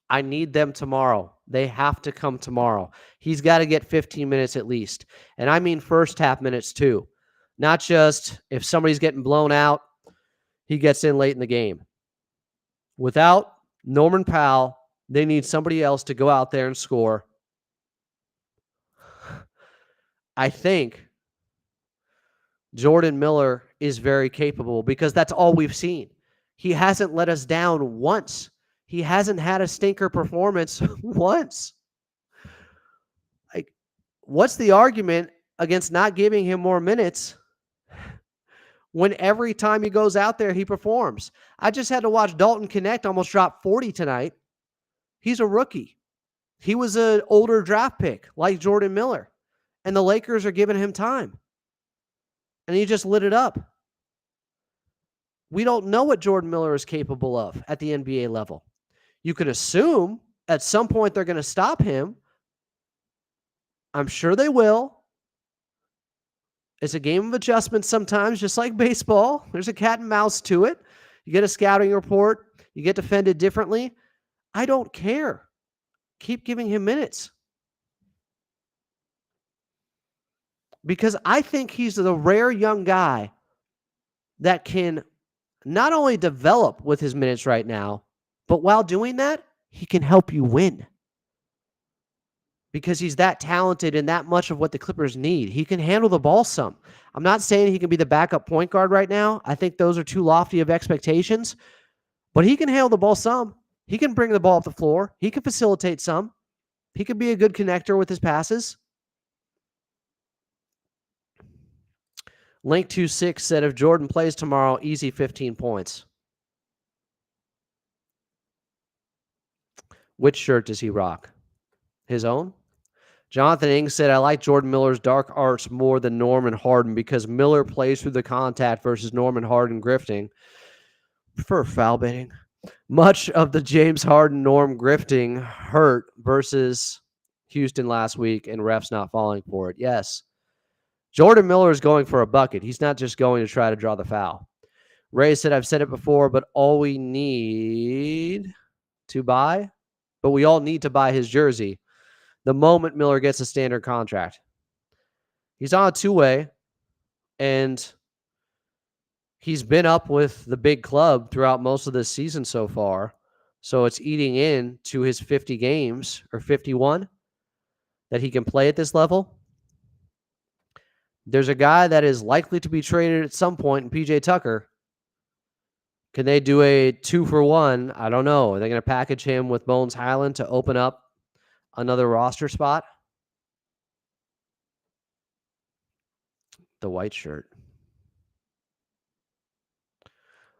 I need them tomorrow. They have to come tomorrow. He's got to get 15 minutes at least. And I mean first half minutes too. Not just if somebody's getting blown out, he gets in late in the game. Without Norman Powell, they need somebody else to go out there and score. I think Jordan Miller is very capable because that's all we've seen. He hasn't let us down once. He hasn't had a stinker performance once. Like, what's the argument against not giving him more minutes when every time he goes out there, he performs? I just had to watch Dalton Connect almost drop 40 tonight. He's a rookie. He was an older draft pick like Jordan Miller, and the Lakers are giving him time. And he just lit it up. We don't know what Jordan Miller is capable of at the NBA level. You could assume at some point they're going to stop him. I'm sure they will. It's a game of adjustments sometimes, just like baseball. There's a cat and mouse to it. You get a scouting report. You get defended differently. I don't care. Keep giving him minutes. Because I think he's the rare young guy that can not only develop with his minutes right now, but while doing that, he can help you win. Because he's that talented and that much of what the Clippers need. He can handle the ball some. I'm not saying he can be the backup point guard right now. I think those are too lofty of expectations. But he can handle the ball some. He can bring the ball up the floor. He can facilitate some. He can be a good connector with his passes. Link26 said if Jordan plays tomorrow, easy 15 points. Which shirt does he rock? His own? Jonathan Ing said, I like Jordan Miller's dark arts more than Norman Harden because Miller plays through the contact versus Norman Harden grifting. Prefer foul baiting. Much of the James Harden Norm grifting hurt versus Houston last week and refs not falling for it. Yes. Jordan Miller is going for a bucket. He's not just going to try to draw the foul. Ray said, I've said it before, but we all need to buy his jersey the moment Miller gets a standard contract. He's on a two-way, and he's been up with the big club throughout most of this season so far. So it's eating in to his 50 games or 51 that he can play at this level. There's a guy that is likely to be traded at some point in PJ Tucker. Can they do a 2-for-1? I don't know. Are they going to package him with Bones Highland to open up another roster spot? The white shirt.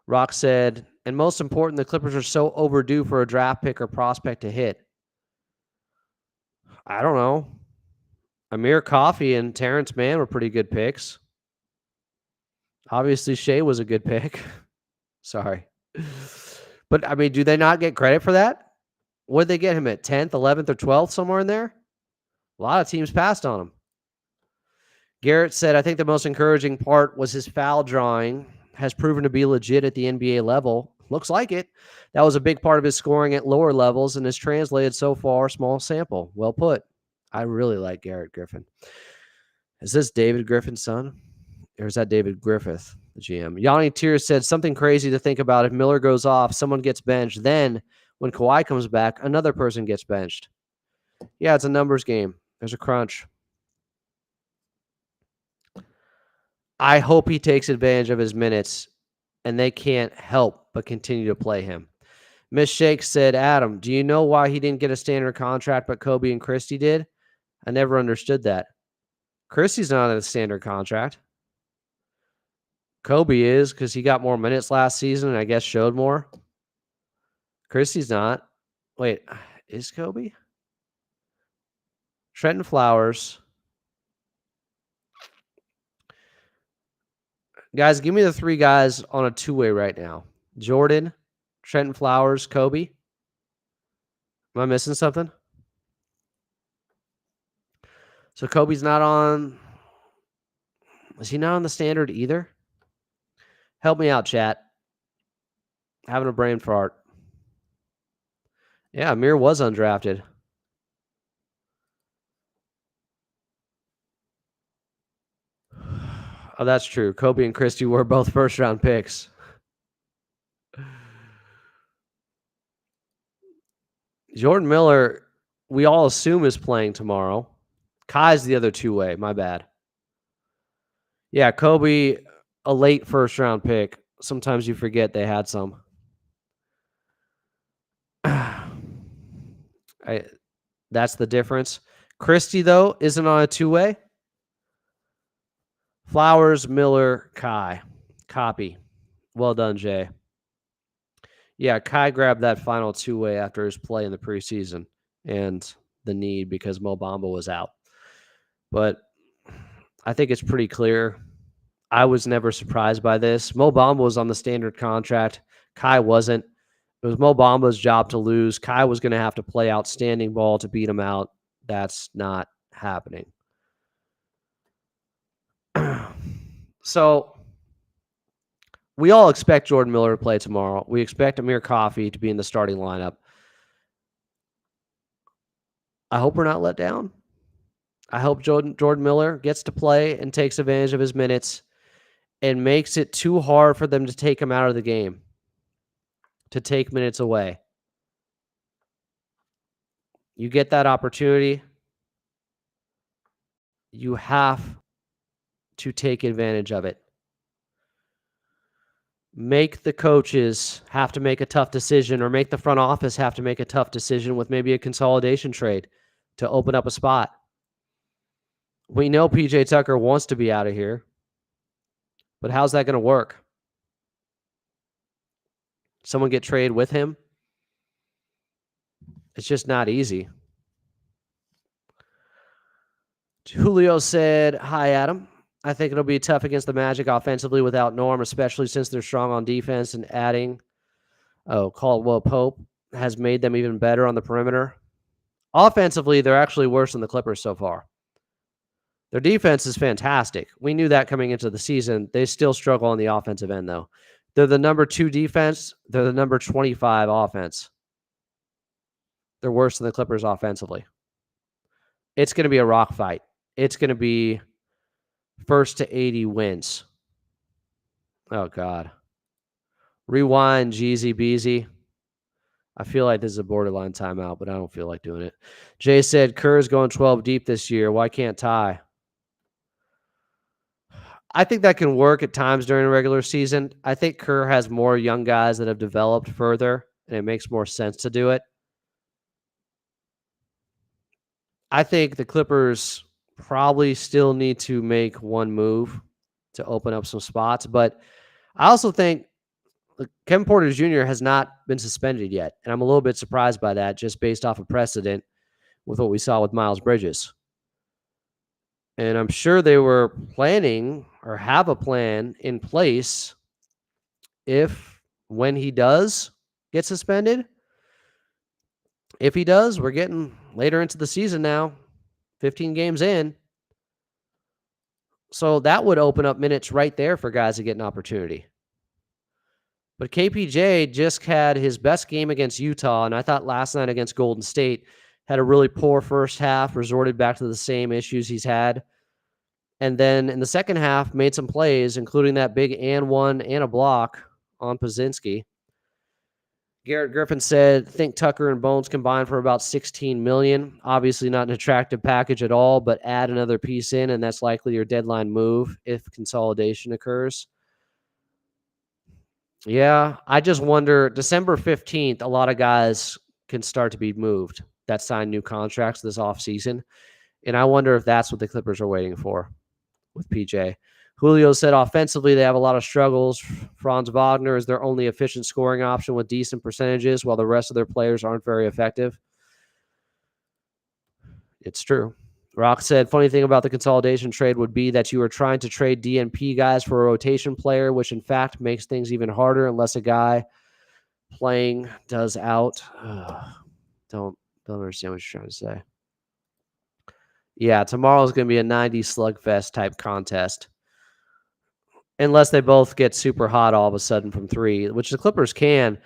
Rock said, and most important, the Clippers are so overdue for a draft pick or prospect to hit. I don't know. Amir Coffey and Terrence Mann were pretty good picks. Obviously, Shea was a good pick. Sorry. But, I mean, do they not get credit for that? What did they get him at? 10th, 11th, or 12th, somewhere in there? A lot of teams passed on him. Garrett said, I think the most encouraging part was his foul drawing has proven to be legit at the NBA level. Looks like it. That was a big part of his scoring at lower levels and has translated so far. Small sample. Well put. I really like Garrett Griffin. Is this David Griffin's son? Or is that David Griffith, the GM? Yanni Tears said something crazy to think about. If Miller goes off, someone gets benched. Then when Kawhi comes back, another person gets benched. Yeah, it's a numbers game. There's a crunch. I hope he takes advantage of his minutes and they can't help but continue to play him. Miss Shake said, Adam, do you know why he didn't get a standard contract but Kobe and Christie did? I never understood that. Christie's not on a standard contract. Kobe is because he got more minutes last season and I guess showed more. Christie's not. Wait, is Kobe? Trenton Flowers. Guys, give me the three guys on a two-way right now. Jordan, Trenton Flowers, Kobe. Am I missing something? So Kobe's not on. Is he not on the standard either? Help me out, chat. Having a brain fart. Yeah, Amir was undrafted. Oh, that's true. Kobe and Christie were both first-round picks. Jordan Miller, we all assume is playing tomorrow. Kai's the other two-way. My bad. Yeah, Kobe, a late first-round pick. Sometimes you forget they had some. That's the difference. Christie, though, isn't on a two-way. Flowers, Miller, Kai. Copy. Well done, Jay. Yeah, Kai grabbed that final two-way after his play in the preseason and the need because Mo Bamba was out. But I think it's pretty clear. I was never surprised by this. Mo Bamba was on the standard contract. Kai wasn't. It was Mo Bamba's job to lose. Kai was going to have to play outstanding ball to beat him out. That's not happening. So we all expect Jordan Miller to play tomorrow. We expect Amir Coffey to be in the starting lineup. I hope we're not let down. I hope Jordan Miller gets to play and takes advantage of his minutes and makes it too hard for them to take him out of the game, to take minutes away. You get that opportunity, you have to take advantage of it. Make the coaches have to make a tough decision, or make the front office have to make a tough decision with maybe a consolidation trade to open up a spot. We know PJ Tucker wants to be out of here, but how's that going to work? Someone get traded with him? It's just not easy. Julio said, hi, Adam. I think it'll be tough against the Magic offensively without Norm, especially since they're strong on defense, and adding Caldwell Pope has made them even better on the perimeter. Offensively, they're actually worse than the Clippers so far. Their defense is fantastic. We knew that coming into the season. They still struggle on the offensive end, though. They're the number 2 defense. They're the number 25 offense. They're worse than the Clippers offensively. It's going to be a rock fight. It's going to be first to 80 wins. Oh, God. Rewind, Jeezy Beezy. I feel like this is a borderline timeout, but I don't feel like doing it. Jay said, Kerr's going 12 deep this year. Why can't Ty? I think that can work at times during a regular season. I think Kerr has more young guys that have developed further, and it makes more sense to do it. I think the Clippers probably still need to make one move to open up some spots, but I also think Kevin Porter Jr. has not been suspended yet, and I'm a little bit surprised by that just based off of precedent with what we saw with Miles Bridges. And I'm sure they were planning or have a plan in place when he does get suspended. If he does, we're getting later into the season now, 15 games in. So that would open up minutes right there for guys to get an opportunity. But KPJ just had his best game against Utah, and I thought last night against Golden State had a really poor first half, resorted back to the same issues he's had. And then in the second half, made some plays, including that big and one and a block on Pozinski. Garrett Griffin said, think Tucker and Bones combined for about $16 million. Obviously not an attractive package at all, but add another piece in, and that's likely your deadline move if consolidation occurs. Yeah, I just wonder, December 15th, a lot of guys can start to be moved that sign new contracts this offseason. And I wonder if that's what the Clippers are waiting for with PJ. Julio said offensively they have a lot of struggles. Franz Wagner is their only efficient scoring option with decent percentages, while the rest of their players aren't very effective. It's true. Rock said, funny thing about the consolidation trade would be that you are trying to trade DNP guys for a rotation player, which in fact makes things even harder unless a guy playing does out. Don't understand what you're trying to say. Yeah, tomorrow's going to be a 90 slugfest type contest. Unless they both get super hot all of a sudden from three, which the Clippers can.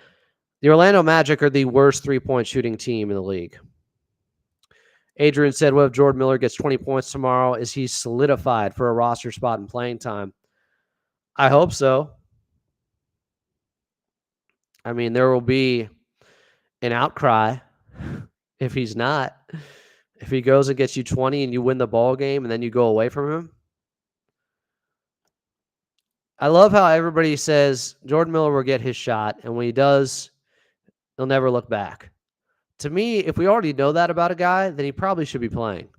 The Orlando Magic are the worst three-point shooting team in the league. Adrian said, what if Jordan Miller gets 20 points tomorrow? Is he solidified for a roster spot in playing time? I hope so. I mean, there will be an outcry if he's not. If he goes and gets you 20 and you win the ball game and then you go away from him. I love how everybody says Jordan Miller will get his shot, and when he does, he'll never look back. To me, if we already know that about a guy, then he probably should be playing,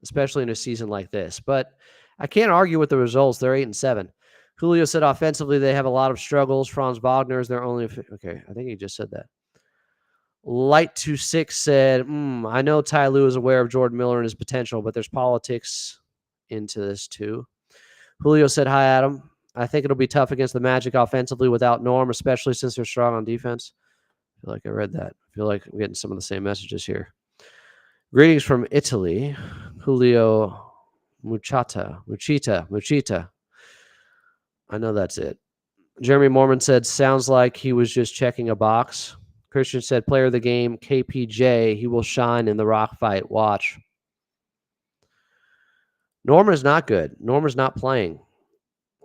especially in a season like this. But I can't argue with the results. They're 8-7. Julio said offensively they have a lot of struggles. Franz Wagner is their only. Okay, I think he just said that. Light26 said, I know Ty Lue is aware of Jordan Miller and his potential, but there's politics into this too. Julio said, hi, Adam. I think it'll be tough against the Magic offensively without Norm, especially since they're strong on defense. I feel like I read that. I feel like I'm getting some of the same messages here. Greetings from Italy. Julio Muchita. I know that's it. Jeremy Mormon said, sounds like he was just checking a box. Christian said, player of the game, KPJ. He will shine in the rock fight. Watch. Norman's not good. Norman's not playing.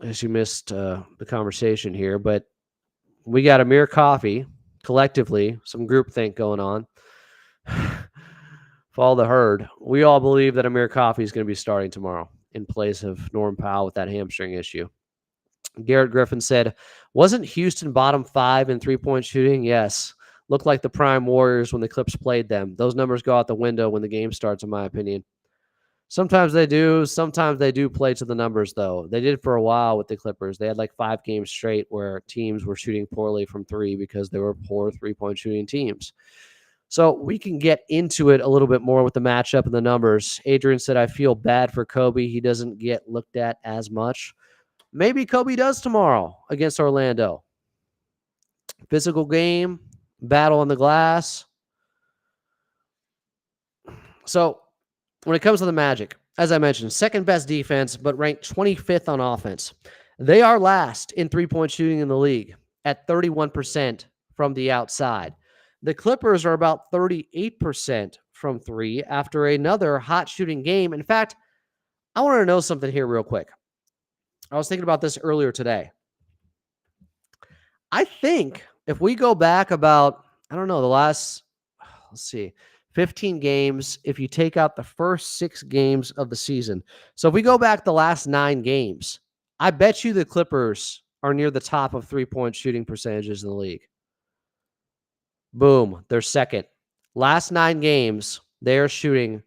As you missed the conversation here, but we got Amir Coffee, collectively, some groupthink going on. Follow the herd. We all believe that Amir Coffee is going to be starting tomorrow in place of Norman Powell with that hamstring issue. Garrett Griffin said, wasn't Houston bottom 5 in three-point shooting? Yes. Looked like the prime Warriors when the Clips played them. Those numbers go out the window when the game starts, in my opinion. Sometimes they do. Sometimes they do play to the numbers, though. They did for a while with the Clippers. They had like 5 games straight where teams were shooting poorly from three because they were poor three-point shooting teams. So we can get into it a little bit more with the matchup and the numbers. Adrian said, I feel bad for Kobe. He doesn't get looked at as much. Maybe Kobe does tomorrow against Orlando. Physical game, battle on the glass. So when it comes to the Magic, as I mentioned, second best defense, but ranked 25th on offense. They are last in three-point shooting in the league at 31% from the outside. The Clippers are about 38% from three after another hot shooting game. In fact, I want to know something here real quick. I was thinking about this earlier today. I think if we go back about, I don't know, the last, let's see, 15 games, if you take out the first 6 games of the season. So if we go back the last 9 games, I bet you the Clippers are near the top of 3-point shooting percentages in the league. Boom, they're second. Last 9 games, they are shooting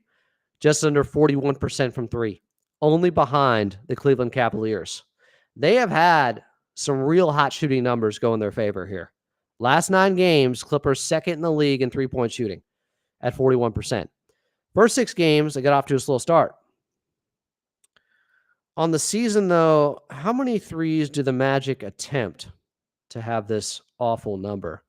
just under 41% from 3, only behind the Cleveland Cavaliers. They have had some real hot shooting numbers go in their favor here. Last 9 games, Clippers second in the league in 3-point shooting at 41%. First 6 games, they got off to a slow start. On the season, though, how many threes do the Magic attempt to have this awful number?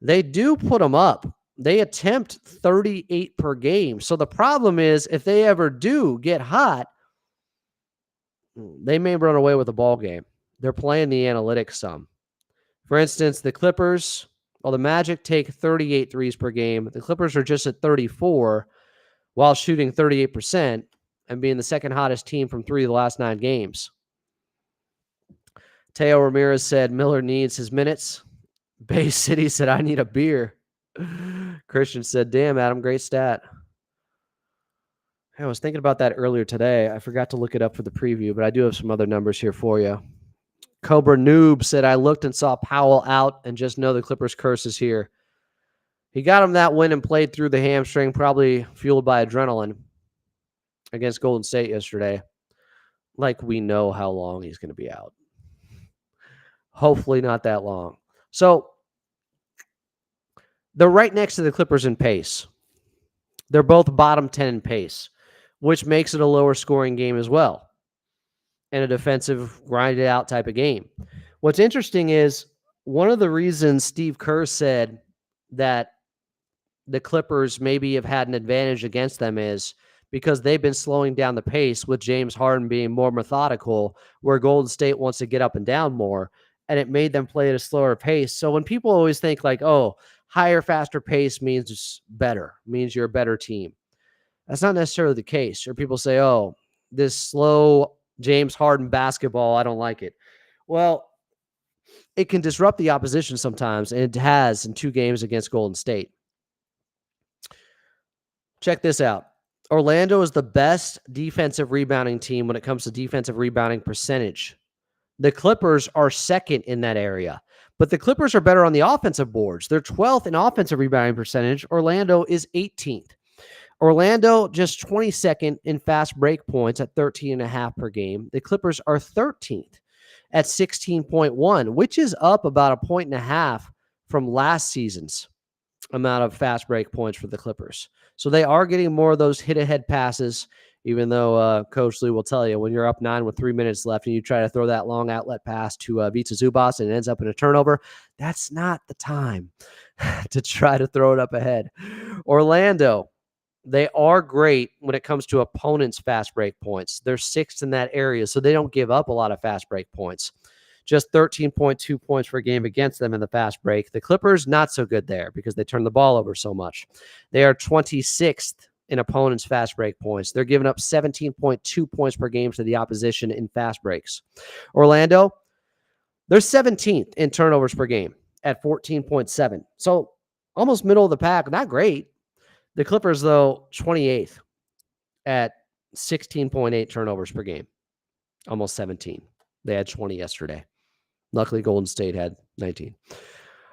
They do put them up. They attempt 38 per game. So the problem is, if they ever do get hot, they may run away with a ball game. They're playing the analytics some. For instance, the Clippers, well, the Magic take 38 threes per game. The Clippers are just at 34 while shooting 38% and being the second hottest team from 3 of the last 9 games. Teo Ramirez said Miller needs his minutes. Bay City said, I need a beer. Christian said, damn, Adam, great stat. I was thinking about that earlier today. I forgot to look it up for the preview, but I do have some other numbers here for you. Cobra Noob said, I looked and saw Powell out and just know the Clippers curse is here. He got him that win and played through the hamstring, probably fueled by adrenaline against Golden State yesterday. Like we know how long he's going to be out. Hopefully not that long. So they're right next to the Clippers in pace. They're both bottom 10 in pace, which makes it a lower scoring game as well, and a defensive, grinded out type of game. What's interesting is one of the reasons Steve Kerr said that the Clippers maybe have had an advantage against them is because they've been slowing down the pace with James Harden being more methodical, where Golden State wants to get up and down more, and it made them play at a slower pace. So when people always think like, oh, higher, faster pace means it's better, means you're a better team. That's not necessarily the case. Or people say, oh, this slow James Harden basketball, I don't like it. Well, it can disrupt the opposition sometimes, and it has in 2 games against Golden State. Check this out. Orlando is the best defensive rebounding team when it comes to defensive rebounding percentage. The Clippers are second in that area, but the Clippers are better on the offensive boards. They're 12th in offensive rebounding percentage. Orlando is 18th. Orlando just 22nd in fast break points at 13.5 per game. The Clippers are 13th at 16.1, which is up about 1.5 from last season's amount of fast break points for the Clippers. So they are getting more of those hit-ahead passes, even though Coach Lee will tell you when you're up 9 with 3 minutes left and you try to throw that long outlet pass to Vita Zubas and it ends up in a turnover, that's not the time to try to throw it up ahead. Orlando, they are great when it comes to opponents' fast break points. They're 6th in that area, so they don't give up a lot of fast break points. Just 13.2 points per game against them in the fast break. The Clippers, not so good there because they turn the ball over so much. They are 26th in opponents' fast break points. They're giving up 17.2 points per game to the opposition in fast breaks. Orlando, they're 17th in turnovers per game at 14.7. So almost middle of the pack. Not great. The Clippers, though, 28th at 16.8 turnovers per game. Almost 17. They had 20 yesterday. Luckily, Golden State had 19.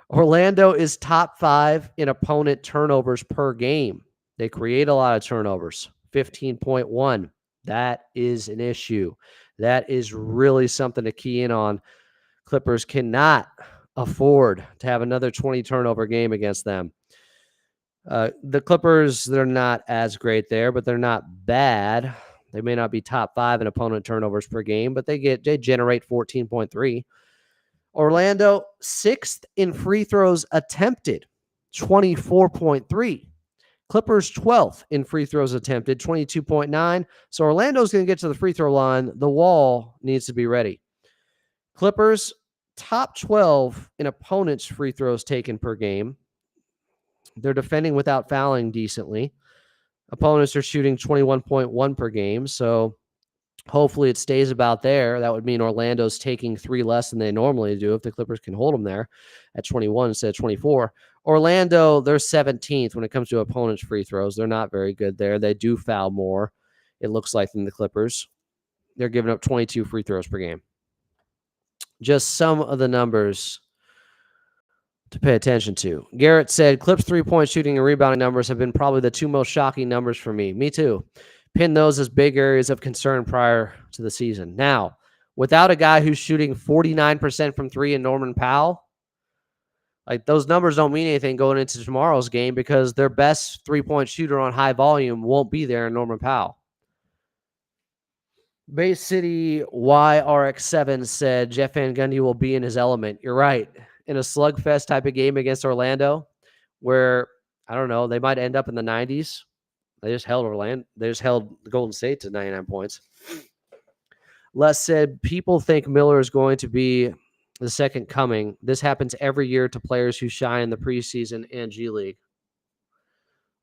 Orlando is top 5 in opponent turnovers per game. They create a lot of turnovers, 15.1. That is an issue. That is really something to key in on. Clippers cannot afford to have another 20 turnover game against them. The Clippers, they're not as great there, but they're not bad. They may not be top 5 in opponent turnovers per game, but they generate 14.3. Orlando, 6th in free throws attempted, 24.3. Clippers 12th in free throws attempted, 22.9. So Orlando's going to get to the free throw line. The wall needs to be ready. Clippers top 12 in opponents' free throws taken per game. They're defending without fouling decently. Opponents are shooting 21.1 per game. So Hopefully it stays about there. That would mean Orlando's taking 3 less than they normally do if the Clippers can hold them there at 21 instead of 24. Orlando, they're 17th when it comes to opponents' free throws. They're not very good there. They do foul more, it looks like, than the Clippers. They're giving up 22 free throws per game. Just some of the numbers to pay attention to. Garrett said, Clips 3-point shooting and rebounding numbers have been probably the 2 most shocking numbers for me. Me too. Pin those as big areas of concern prior to the season. Now, without a guy who's shooting 49% from 3 in Norman Powell, like, those numbers don't mean anything going into tomorrow's game because their best 3-point shooter on high volume won't be there in Norman Powell. Bay City YRX7 said Jeff Van Gundy will be in his element. You're right. In a slugfest type of game against Orlando, where, I don't know, they might end up in the 90s. They just held Golden State to 99 points. Les said, people think Miller is going to be the second coming. This happens every year to players who shine in the preseason and G League.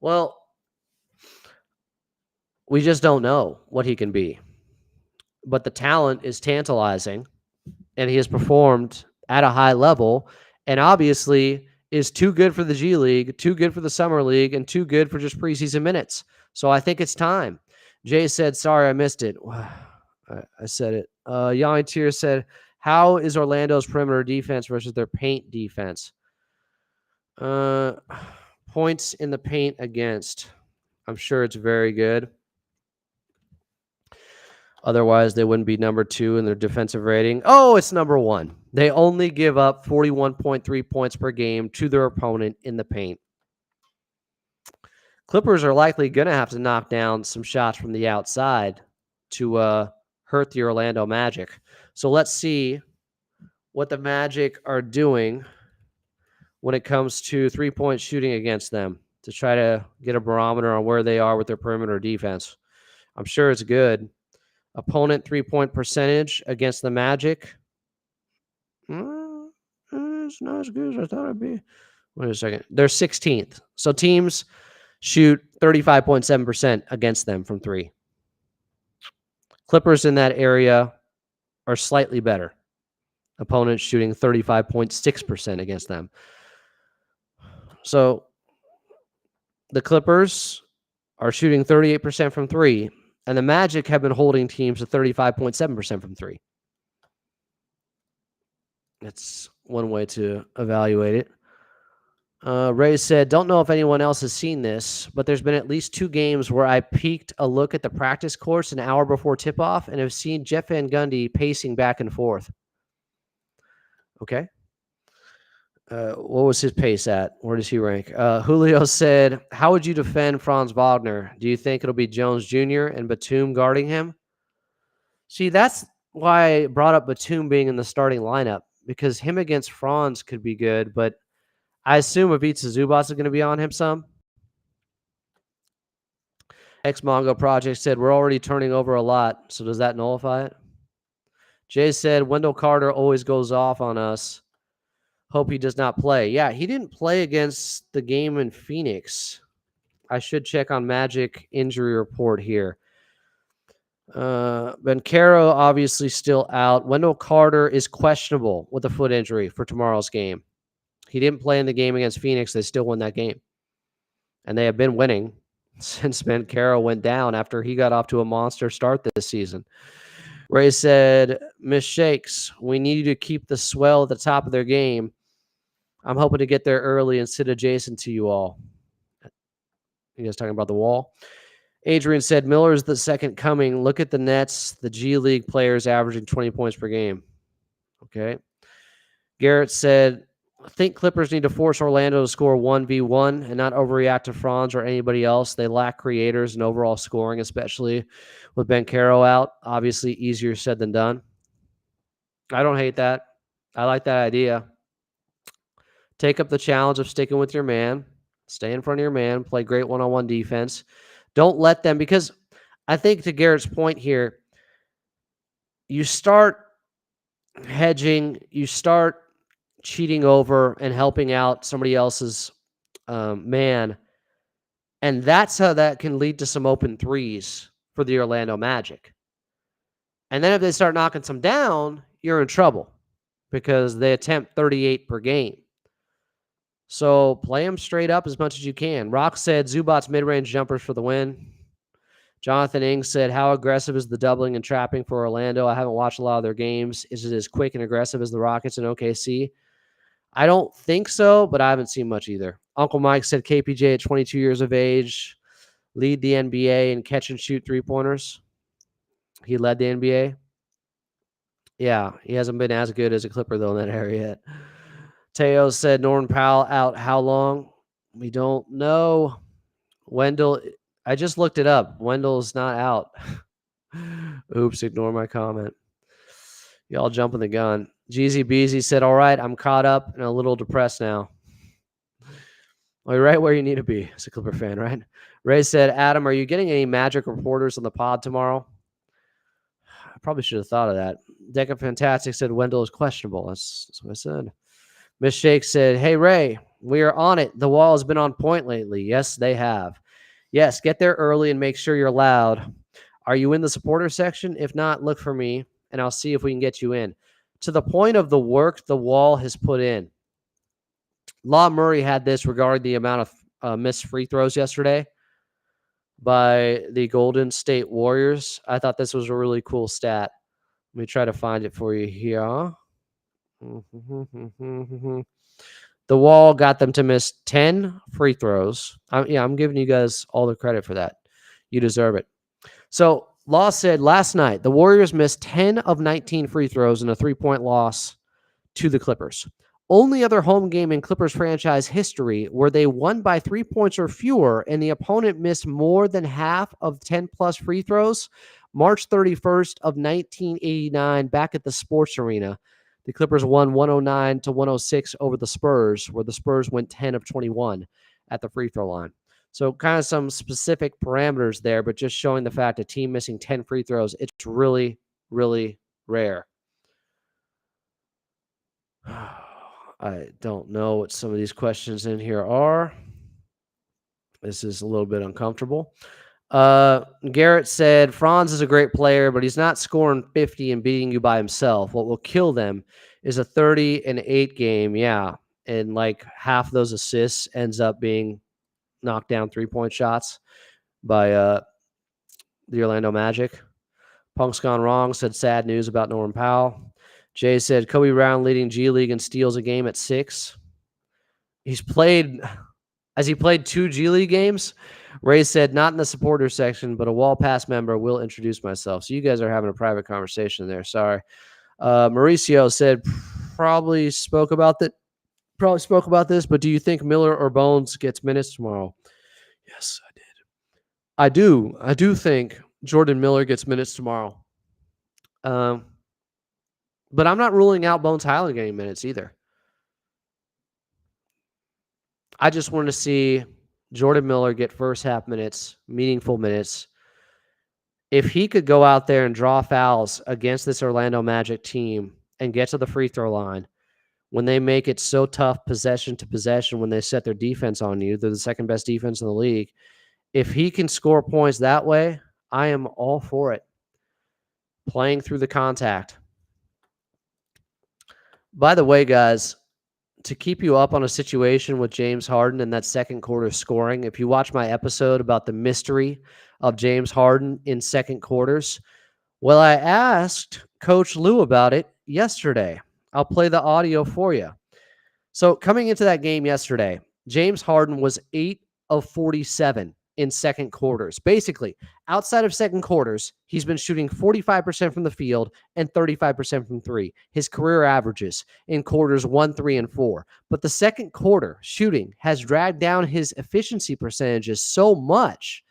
Well, we just don't know what he can be. But the talent is tantalizing, and he has performed at a high level, and obviously is too good for the G League, too good for the Summer League, and too good for just preseason minutes. So I think it's time. Jay said, sorry, I missed it. I said it. Yanni Tier said, how is Orlando's perimeter defense versus their paint defense? Points in the paint against. I'm sure it's very good. Otherwise, they wouldn't be number 2 in their defensive rating. Oh, it's number 1. They only give up 41.3 points per game to their opponent in the paint. Clippers are likely going to have to knock down some shots from the outside to hurt the Orlando Magic. So let's see what the Magic are doing when it comes to 3-point shooting against them to try to get a barometer on where they are with their perimeter defense. I'm sure it's good. Opponent 3-point percentage against the Magic. It's not as good as I thought it'd be. Wait a second. They're 16th. So teams shoot 35.7% against them from 3. Clippers in that area are slightly better. Opponents shooting 35.6% against them. So the Clippers are shooting 38% from 3. And the Magic have been holding teams to 35.7% from 3. That's one way to evaluate it. Ray said, don't know if anyone else has seen this, but there's been at least 2 games where I peeked a look at the practice course an hour before tip-off and have seen Jeff Van Gundy pacing back and forth. Okay. What was his pace at? Where does he rank? Julio said, how would you defend Franz Wagner? Do you think it'll be Jones Jr. and Batum guarding him? See, that's why I brought up Batum being in the starting lineup, because him against Franz could be good, but I assume Ivica Zubac is going to be on him some. X-Mongo Project said, we're already turning over a lot, so does that nullify it? Jay said, Wendell Carter always goes off on us. Hope he does not play. Yeah, he didn't play against the game in Phoenix. I should check on Magic injury report here. Bencaro obviously still out. Wendell Carter is questionable with a foot injury for tomorrow's game. He didn't play in the game against Phoenix. They still won that game. And they have been winning since Bencaro went down after he got off to a monster start this season. Ray said, Miss Shakes, we need you to keep the swell at the top of their game. I'm hoping to get there early and sit adjacent to you all. You guys talking about the wall? Adrian said, Miller is the second coming. Look at the Nets, the G League players averaging 20 points per game. Okay. Garrett said, I think Clippers need to force Orlando to score 1v1 and not overreact to Franz or anybody else. They lack creators and overall scoring, especially with Bencaro out. Obviously, easier said than done. I don't hate that. I like that idea. Take up the challenge of sticking with your man. Stay in front of your man. Play great one-on-one defense. Don't let them, because I think to Garrett's point here, you start hedging, you start cheating over and helping out somebody else's man, and that's how that can lead to some open threes for the Orlando Magic. And then if they start knocking some down, you're in trouble because they attempt 38 per game. So play them straight up as much as you can. Rock said Zubac's mid-range jumpers for the win. Jonathan Ing said, how aggressive is the doubling and trapping for Orlando? I haven't watched a lot of their games. Is it as quick and aggressive as the Rockets and OKC? I don't think so, but I haven't seen much either. Uncle Mike said KPJ at 22 years of age, lead the NBA in catch and shoot three-pointers. He led the NBA. Yeah, he hasn't been as good as a Clipper, though, in that area yet. Teo said Norman Powell out how long? We don't know. Wendell, I just looked it up. Wendell's not out. Oops, ignore my comment. Y'all jumping the gun. Jeezy Beezy said, all right, I'm caught up and a little depressed now. Well, you're right where you need to be as a Clipper fan, right? Ray said, Adam, are you getting any Magic reporters on the pod tomorrow? I probably should have thought of that. Deca Fantastic said Wendell is questionable. That's what I said. Miss Shake said, hey, Ray, we are on it. The wall has been on point lately. Yes, they have. Yes, get there early and make sure you're loud. Are you in the supporter section? If not, look for me, and I'll see if we can get you in. To the point of the work the wall has put in. Law Murray had this regarding the amount of missed free throws yesterday by the Golden State Warriors. I thought this was a really cool stat. Let me try to find it for you here. The wall got them to miss 10 free throws. I'm giving you guys all the credit for that. You deserve it. So Law said last night, the Warriors missed 10 of 19 free throws in a 3-point loss to the Clippers. Only other home game in Clippers franchise history where they won by 3 points or fewer and the opponent missed more than half of 10-plus free throws. March 31st of 1989, back at the Sports Arena, the Clippers won 109-106 over the Spurs, where the Spurs went 10 of 21 at the free throw line. So kind of some specific parameters there, but just showing the fact a team missing 10 free throws, it's really, really rare. I don't know what some of these questions in here are. This is a little bit uncomfortable. Garrett said, Franz is a great player, but he's not scoring 50 and beating you by himself. What will kill them is a 30-8 game. Yeah. And like half those assists ends up being knocked down 3-point shots by the Orlando Magic. Punk's Gone Wrong said sad news about Norman Powell. Jay said Kobe Brown leading G League and steals a game at 6. Has he played 2 G League games? Ray said, not in the supporter section, but a wall pass member will introduce myself. So you guys are having a private conversation there. Sorry. Mauricio said, probably spoke about this, but do you think Miller or Bones gets minutes tomorrow? Yes, I did. I do think Jordan Miller gets minutes tomorrow. But I'm not ruling out Bones Highland getting minutes either. I just want to see Jordan Miller get first half minutes, meaningful minutes. If he could go out there and draw fouls against this Orlando Magic team and get to the free throw line, when they make it so tough possession to possession, when they set their defense on you, they're the second best defense in the league. If he can score points that way, I am all for it. Playing through the contact. By the way, guys, to keep you up on a situation with James Harden and that second quarter scoring, if you watch my episode about the mystery of James Harden in second quarters, well, I asked Coach Lou about it yesterday. I'll play the audio for you. So coming into that game yesterday, James Harden was 8 of 47 in second quarters. Basically, outside of second quarters, he's been shooting 45% from the field and 35% from 3. His career averages in quarters 1, 3, and 4. But the second quarter shooting has dragged down his efficiency percentages so much,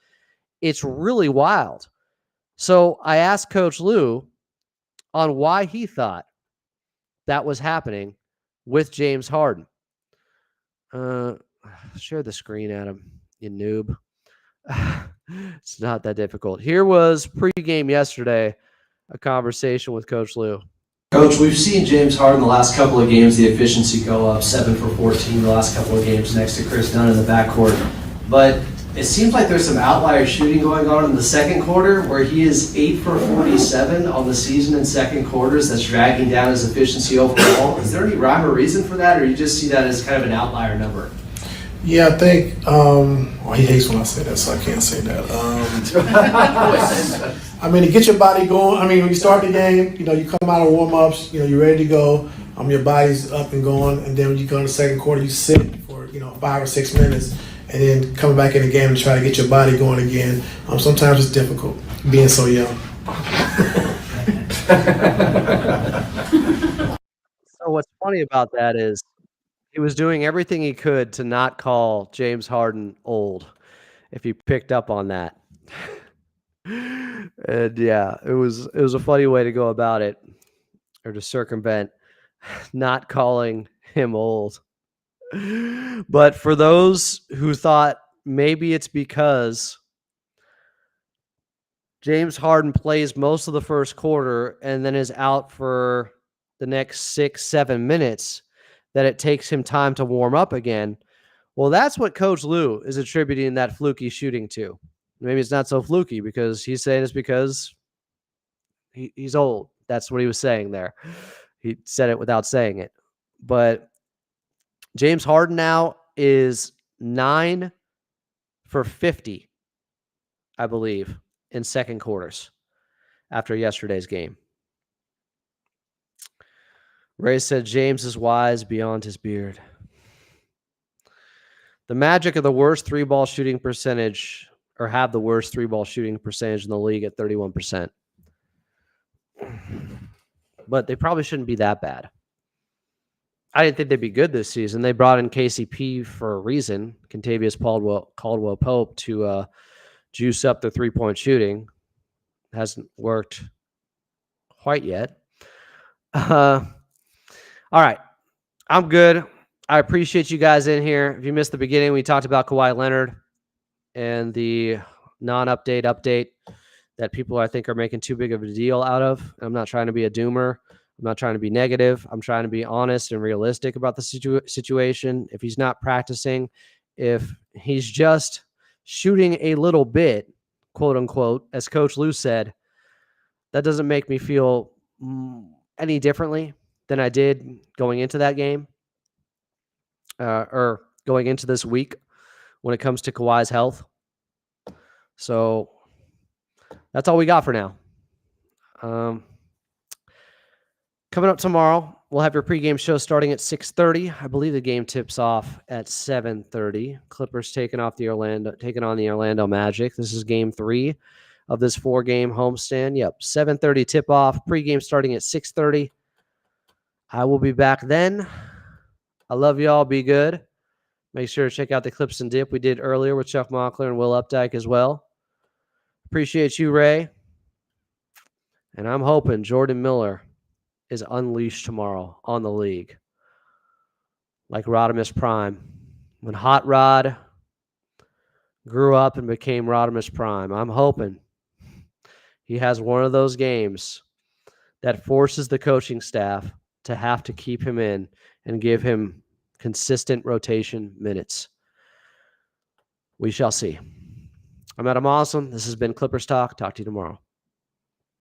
it's really wild. So I asked Coach Lou on why he thought that was happening with James Harden. Share the screen, Adam, you noob. It's not that difficult. Here was pregame yesterday, a conversation with Coach Lou. Coach, we've seen James Harden the last couple of games, the efficiency go up 7 for 14 the last couple of games next to Chris Dunn in the backcourt. But It seems like there's some outlier shooting going on in the second quarter where he is 8 for 47 on the season in second quarters. That's dragging down his efficiency overall. Is there any rhyme or reason for that, or you just see that as kind of an outlier number? Yeah, I think, he hates when I say that, so I can't say that. I mean, to get your body going, I mean, when you start the game, you come out of warm-ups, you're ready to go, your body's up and going, and then when you go in the second quarter, you sit for, 5 or 6 minutes, and then coming back in the game and try to get your body going again. Sometimes it's difficult, being so young. So what's funny about that is he was doing everything he could to not call James Harden old, if you picked up on that. And yeah, it was a funny way to go about it, or to circumvent not calling him old. But for those who thought maybe it's because James Harden plays most of the first quarter and then is out for the next 6-7 minutes, that it takes him time to warm up again. Well, that's what Coach Lue is attributing that fluky shooting to. Maybe it's not so fluky because he's saying it's because he's old. That's what he was saying there. He said it without saying it. But James Harden now is 9 for 50, I believe, in second quarters after yesterday's game. Ray said James is wise beyond his beard. The Magic are the worst three-ball shooting percentage, or have the worst three-ball shooting percentage in the league at 31%. But they probably shouldn't be that bad. I didn't think they'd be good this season. They brought in KCP for a reason, Kentavious Caldwell-Pope, to juice up their three-point shooting. Hasn't worked quite yet. All right. I'm good. I appreciate you guys in here. If you missed the beginning, we talked about Kawhi Leonard and the non-update update that people, I think, are making too big of a deal out of. I'm not trying to be a doomer. I'm not trying to be negative. I'm trying to be honest and realistic about the situation. If he's not practicing, if he's just shooting a little bit, quote unquote, as Coach Lue said, that doesn't make me feel any differently than I did going into that game, or going into this week when it comes to Kawhi's health. So that's all we got for now. Coming up tomorrow, we'll have your pregame show starting at 6:30. I believe the game tips off at 7:30. Clippers taking on the Orlando Magic. This is game 3 of this 4-game homestand. Yep, 7:30 tip-off. Pregame starting at 6:30. I will be back then. I love y'all. Be good. Make sure to check out the Clips and Dip we did earlier with Chuck Mockler and Will Updike as well. Appreciate you, Ray. And I'm hoping Jordan Miller is unleashed tomorrow on the league, like Rodimus Prime. When Hot Rod grew up and became Rodimus Prime, I'm hoping he has one of those games that forces the coaching staff to have to keep him in and give him consistent rotation minutes. We shall see. I'm Adam Awesome. This has been Clippers Talk. Talk to you tomorrow.